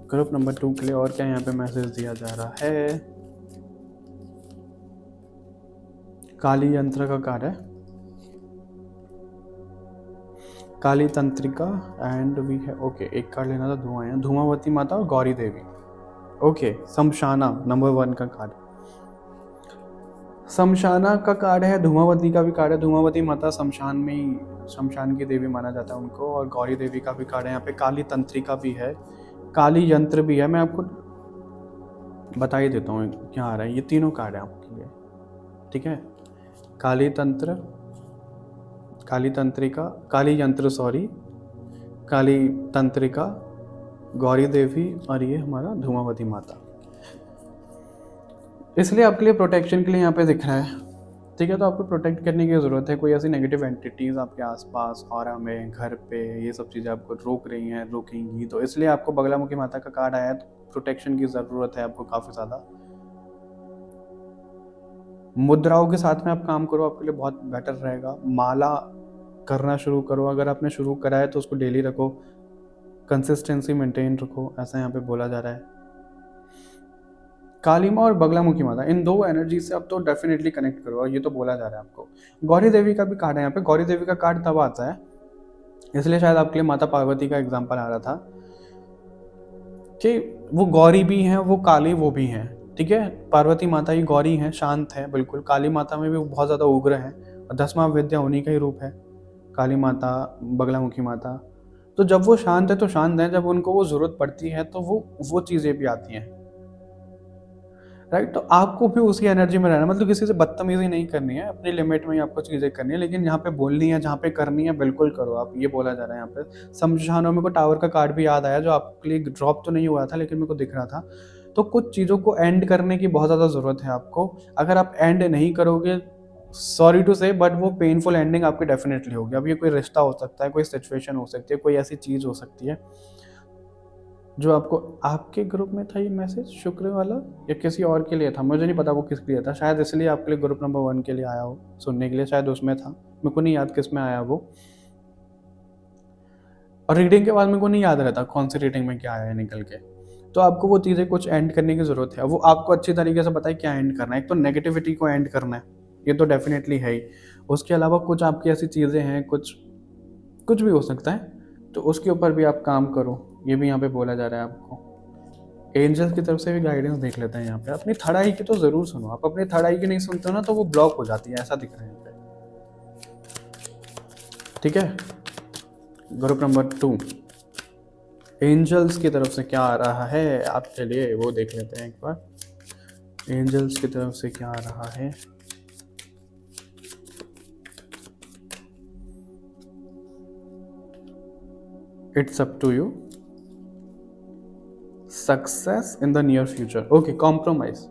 ग्रुप नंबर 2 के लिए और क्या यहाँ पे मैसेज दिया जा रहा है? काली यंत्र का कार्ड है, काली तंत्रिका एंड वी है। ओके, एक कार्ड लेना था, धुआं है, धूमावती माता और गौरी देवी। ओके, शमशाना नंबर 1 का कार्ड, शमशाना का कार्ड है, धूमावती का भी कार्ड है। धूमावती माता शमशान में ही, शमशान की देवी माना जाता है उनको, और गौरी देवी का भी कार्ड है। यहाँ पे काली तंत्रिका भी है, काली यंत्र भी है। मैं आपको बता ही देता हूँ क्या आ रहा है। ये तीनों कार्ड है आपके लिए, ठीक है? काली तंत्र, काली तंत्रिका, काली यंत्र सॉरी, काली तंत्रिका, गौरी देवी और ये हमारा धूमावती माता। इसलिए आपके लिए प्रोटेक्शन के लिए यहाँ पे दिख रहा है, ठीक है? तो आपको प्रोटेक्ट करने की ज़रूरत है। कोई ऐसी नेगेटिव एंटिटीज़ आपके आसपास और हमें घर पे ये सब चीज़ें आपको रोक रही हैं, रोकेंगी, तो इसलिए आपको बगलामुखी माता का कार्ड आया है। तो प्रोटेक्शन की ज़रूरत है आपको काफ़ी ज़्यादा। मुद्राओं के साथ में आप काम करो, आपके लिए बहुत बेटर रहेगा। माला करना शुरू करो, अगर आपने शुरू करा है तो उसको डेली रखो, कंसिस्टेंसी मेंटेन रखो, ऐसा यहाँ पे बोला जा रहा है। काली माँ और बगलामुखी माता, इन दो एनर्जी से आप तो डेफिनेटली कनेक्ट करो, और ये तो बोला जा रहा है आपको। गौरी देवी का भी कार्ड है यहाँ पे। गौरी देवी का कार्ड तब आता है, इसलिए शायद आपके लिए माता पार्वती का एग्जाम्पल आ रहा था कि वो गौरी भी हैं, वो काली वो भी हैं, ठीक है? पार्वती माता ही गौरी हैं, शांत है बिल्कुल। काली माता में भी वो बहुत ज़्यादा उग्र हैं, और 10वां विद्या उन्हीं का ही रूप है, काली माता, बगलामुखी माता। तो जब वो शांत है तो शांत है, जब उनको वो ज़रूरत पड़ती है तो वो चीज़ें भी आती हैं, राइट? तो आपको भी उसी एनर्जी में रहना, मतलब किसी से बदतमीजी नहीं करनी है, अपनी लिमिट में ही आपको चीज़ें करनी है। लेकिन यहाँ पे बोलनी है, जहाँ पे करनी है बिल्कुल करो आप, ये बोला जा रहा है यहाँ पे। शमशानों में को टावर का कार्ड भी याद आया, जो आपके लिए ड्रॉप तो नहीं हुआ था लेकिन मेरे को दिख रहा था। तो कुछ चीज़ों को एंड करने की बहुत ज़्यादा ज़रूरत है आपको। अगर आप एंड नहीं करोगे, सॉरी टू से, बट वो पेनफुल एंडिंग आपकी डेफिनेटली होगी। अब ये कोई रिश्ता हो सकता है, कोई सिचुएशन हो सकती है, कोई ऐसी चीज़ हो सकती है जो आपको, आपके ग्रुप में था ये मैसेज शुक्र वाला या किसी और के लिए था, मुझे नहीं पता वो किसके लिए था। शायद इसलिए आपके लिए ग्रुप नंबर 1 के लिए आया हो सुनने के लिए, शायद उसमें था, मेरे को नहीं याद किस में आया वो। और रीडिंग के बाद मेरे को नहीं याद रहता कौन सी रीडिंग में क्या आया है निकल के। तो आपको वो चीज़ें कुछ एंड करने की ज़रूरत है, वो आपको अच्छी तरीके से पता है क्या एंड करना है। एक तो नेगेटिविटी को एंड करना है, ये तो डेफिनेटली है ही। उसके अलावा कुछ आपकी ऐसी चीज़ें हैं, कुछ भी हो सकता है, तो उसके ऊपर भी आप काम करो, ये भी यहाँ पे बोला जा रहा है आपको। एंजल्स की तरफ से भी गाइडेंस देख लेते हैं यहाँ पे। अपनी थर्ड आई की तो ज़रूर सुनो, आप अपनी थर्ड आई की नहीं सुनते हो ना तो वो ब्लॉक हो जाती है, ऐसा दिख रहा है यहाँ पे, ठीक है? ग्रुप नंबर 2 एंजल्स की तरफ से क्या आ रहा है आपके लिए, वो देख लेते हैं एक बार। एंजल्स की तरफ से क्या आ रहा है? It's up to you, success in the near future. Okay, compromise,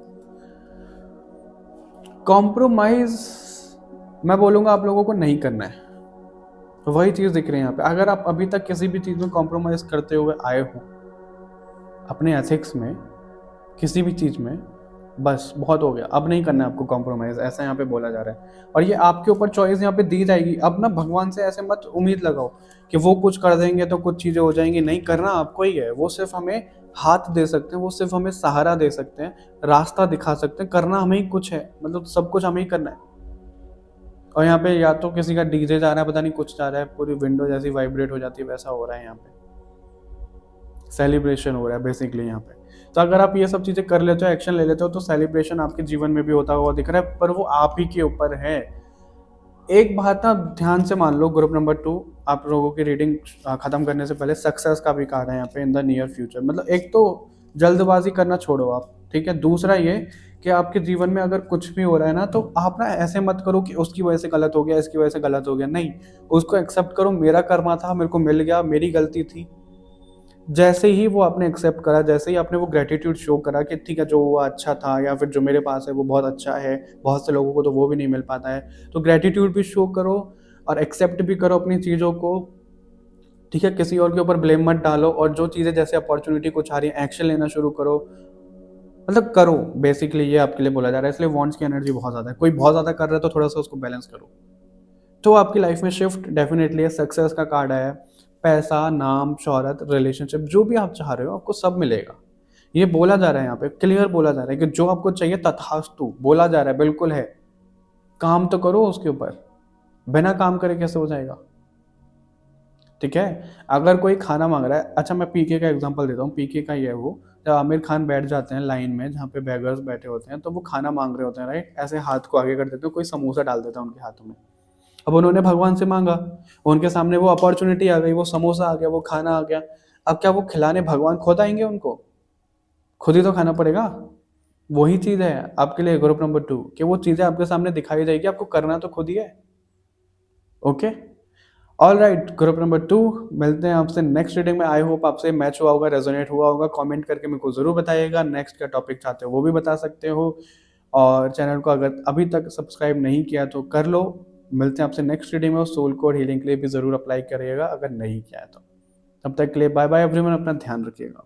compromise मैं बोलूँगा आप लोगों को नहीं करना है। तो वही चीज़ दिख रही है यहाँ पे। अगर आप अभी तक किसी भी चीज़ में कॉम्प्रोमाइज़ करते हुए आए हो, अपने एथिक्स में, किसी भी चीज़ में, बस बहुत हो गया, अब नहीं करना है आपको कॉम्प्रोमाइज़, ऐसा यहाँ पे बोला जा रहा है। और ये आपके ऊपर चॉइस यहाँ पे दी जाएगी। अब ना भगवान से ऐसे मत उम्मीद लगाओ कि वो कुछ कर देंगे तो कुछ चीज़ें हो जाएंगी, नहीं, करना आपको ही है। वो सिर्फ हमें हाथ दे सकते हैं, वो सिर्फ हमें सहारा दे सकते हैं, रास्ता दिखा सकते हैं, करना हमें ही कुछ है, मतलब सब कुछ हमें ही करना है। और यहाँ पे या तो किसी का डीजे जा रहा है, पता नहीं कुछ जा रहा है, पूरी विंडो जैसी वाइब्रेट हो जाती है, वैसा हो रहा है यहाँ पे, सेलिब्रेशन हो रहा है बेसिकली यहाँ पे। तो अगर आप ये सब चीज़ें कर लेते हो, एक्शन ले लेते हो, तो सेलिब्रेशन आपके जीवन में भी होता हुआ दिख रहा है, पर वो आप ही के ऊपर है। एक बात ना ध्यान से मान लो, ग्रुप नंबर 2 आप लोगों की रीडिंग खत्म करने से पहले सक्सेस का भी कार्ड है यहाँ पे, इन द नियर फ्यूचर। मतलब एक तो जल्दबाजी करना छोड़ो आप, ठीक है? दूसरा ये कि आपके जीवन में अगर कुछ भी हो रहा है ना, तो आप ना ऐसे मत करो कि उसकी वजह से गलत हो गया, इसकी वजह से गलत हो गया, नहीं, उसको एक्सेप्ट करो, मेरा कर्मा था, मेरे को मिल गया, मेरी गलती थी। जैसे ही वो आपने एक्सेप्ट करा, जैसे ही आपने वो ग्रेटिट्यूड शो करा कि ठीक है, जो हुआ अच्छा था, या फिर जो मेरे पास है वो बहुत अच्छा है, बहुत से लोगों को तो वो भी नहीं मिल पाता है, तो ग्रेटिट्यूड भी शो करो और एक्सेप्ट भी करो अपनी चीज़ों को, ठीक है? किसी और के ऊपर ब्लेम मत डालो, और जो चीज़ें जैसे अपॉर्चुनिटी कुछ आ रही है, एक्शन लेना शुरू करो। मतलब करो, बेसिकली ये आपके लिए बोला जा रहा है, इसलिए वांट्स की एनर्जी बहुत ज़्यादा है। कोई बहुत ज़्यादा कर रहा है तो थोड़ा सा उसको बैलेंस करो। तो आपकी लाइफ में शिफ्ट डेफिनेटली है, सक्सेस का कार्ड है, पैसा, नाम, शोहरत, रिलेशनशिप, जो भी आप चाह रहे हो आपको सब मिलेगा। ये बोला जा रहा है यहाँ पे, क्लियर बोला जा रहा है कि जो आपको चाहिए तथास्तु बोला जा रहा है, बिल्कुल है। काम तो करो उसके ऊपर, बिना काम करे कैसे हो जाएगा? ठीक है? अगर कोई खाना माँग रहा है, अच्छा मैं पीके का एग्ज़ाम्पल देता हूँ, पीके का ये है वो, जब आमिर खान बैठ जाते हैं लाइन में जहाँ पे बेगर्स बैठे होते हैं, तो वो खाना माँग रहे होते हैं, राइट? ऐसे हाथ को आगे कर देते हैं, कोई समोसा डाल देता है उनके हाथों में। अब उन्होंने भगवान से माँगा, उनके सामने वो अपॉर्च्युनिटी आ गई, वो समोसा आ गया, वो खाना आ गया। अब क्या वो खिलाने भगवान खुद आएँगे उनको? खुद ही तो खाना पड़ेगा। वही चीज़ है आपके लिए ग्रुप नंबर 2 कि वो चीज़ें आपके सामने दिखाई जाएगी, आपको करना तो खुद ही है। ओके? ऑलराइट, ग्रुप नंबर 2, मिलते हैं आपसे नेक्स्ट रीडिंग में। आई होप आपसे मैच हुआ होगा, रेजोनेट हुआ होगा। कमेंट करके मेरे को ज़रूर बताइएगा। नेक्स्ट क्या टॉपिक चाहते हो वो भी बता सकते हो, और चैनल को अगर अभी तक सब्सक्राइब नहीं किया तो कर लो। मिलते हैं आपसे नेक्स्ट रीडिंग में, और सोल कोड हीलिंग के लिए भी ज़रूर अप्लाई करिएगा अगर नहीं किया है तो। तब तक के लिए बाय बाय एवरीवन, अपना ध्यान रखिएगा।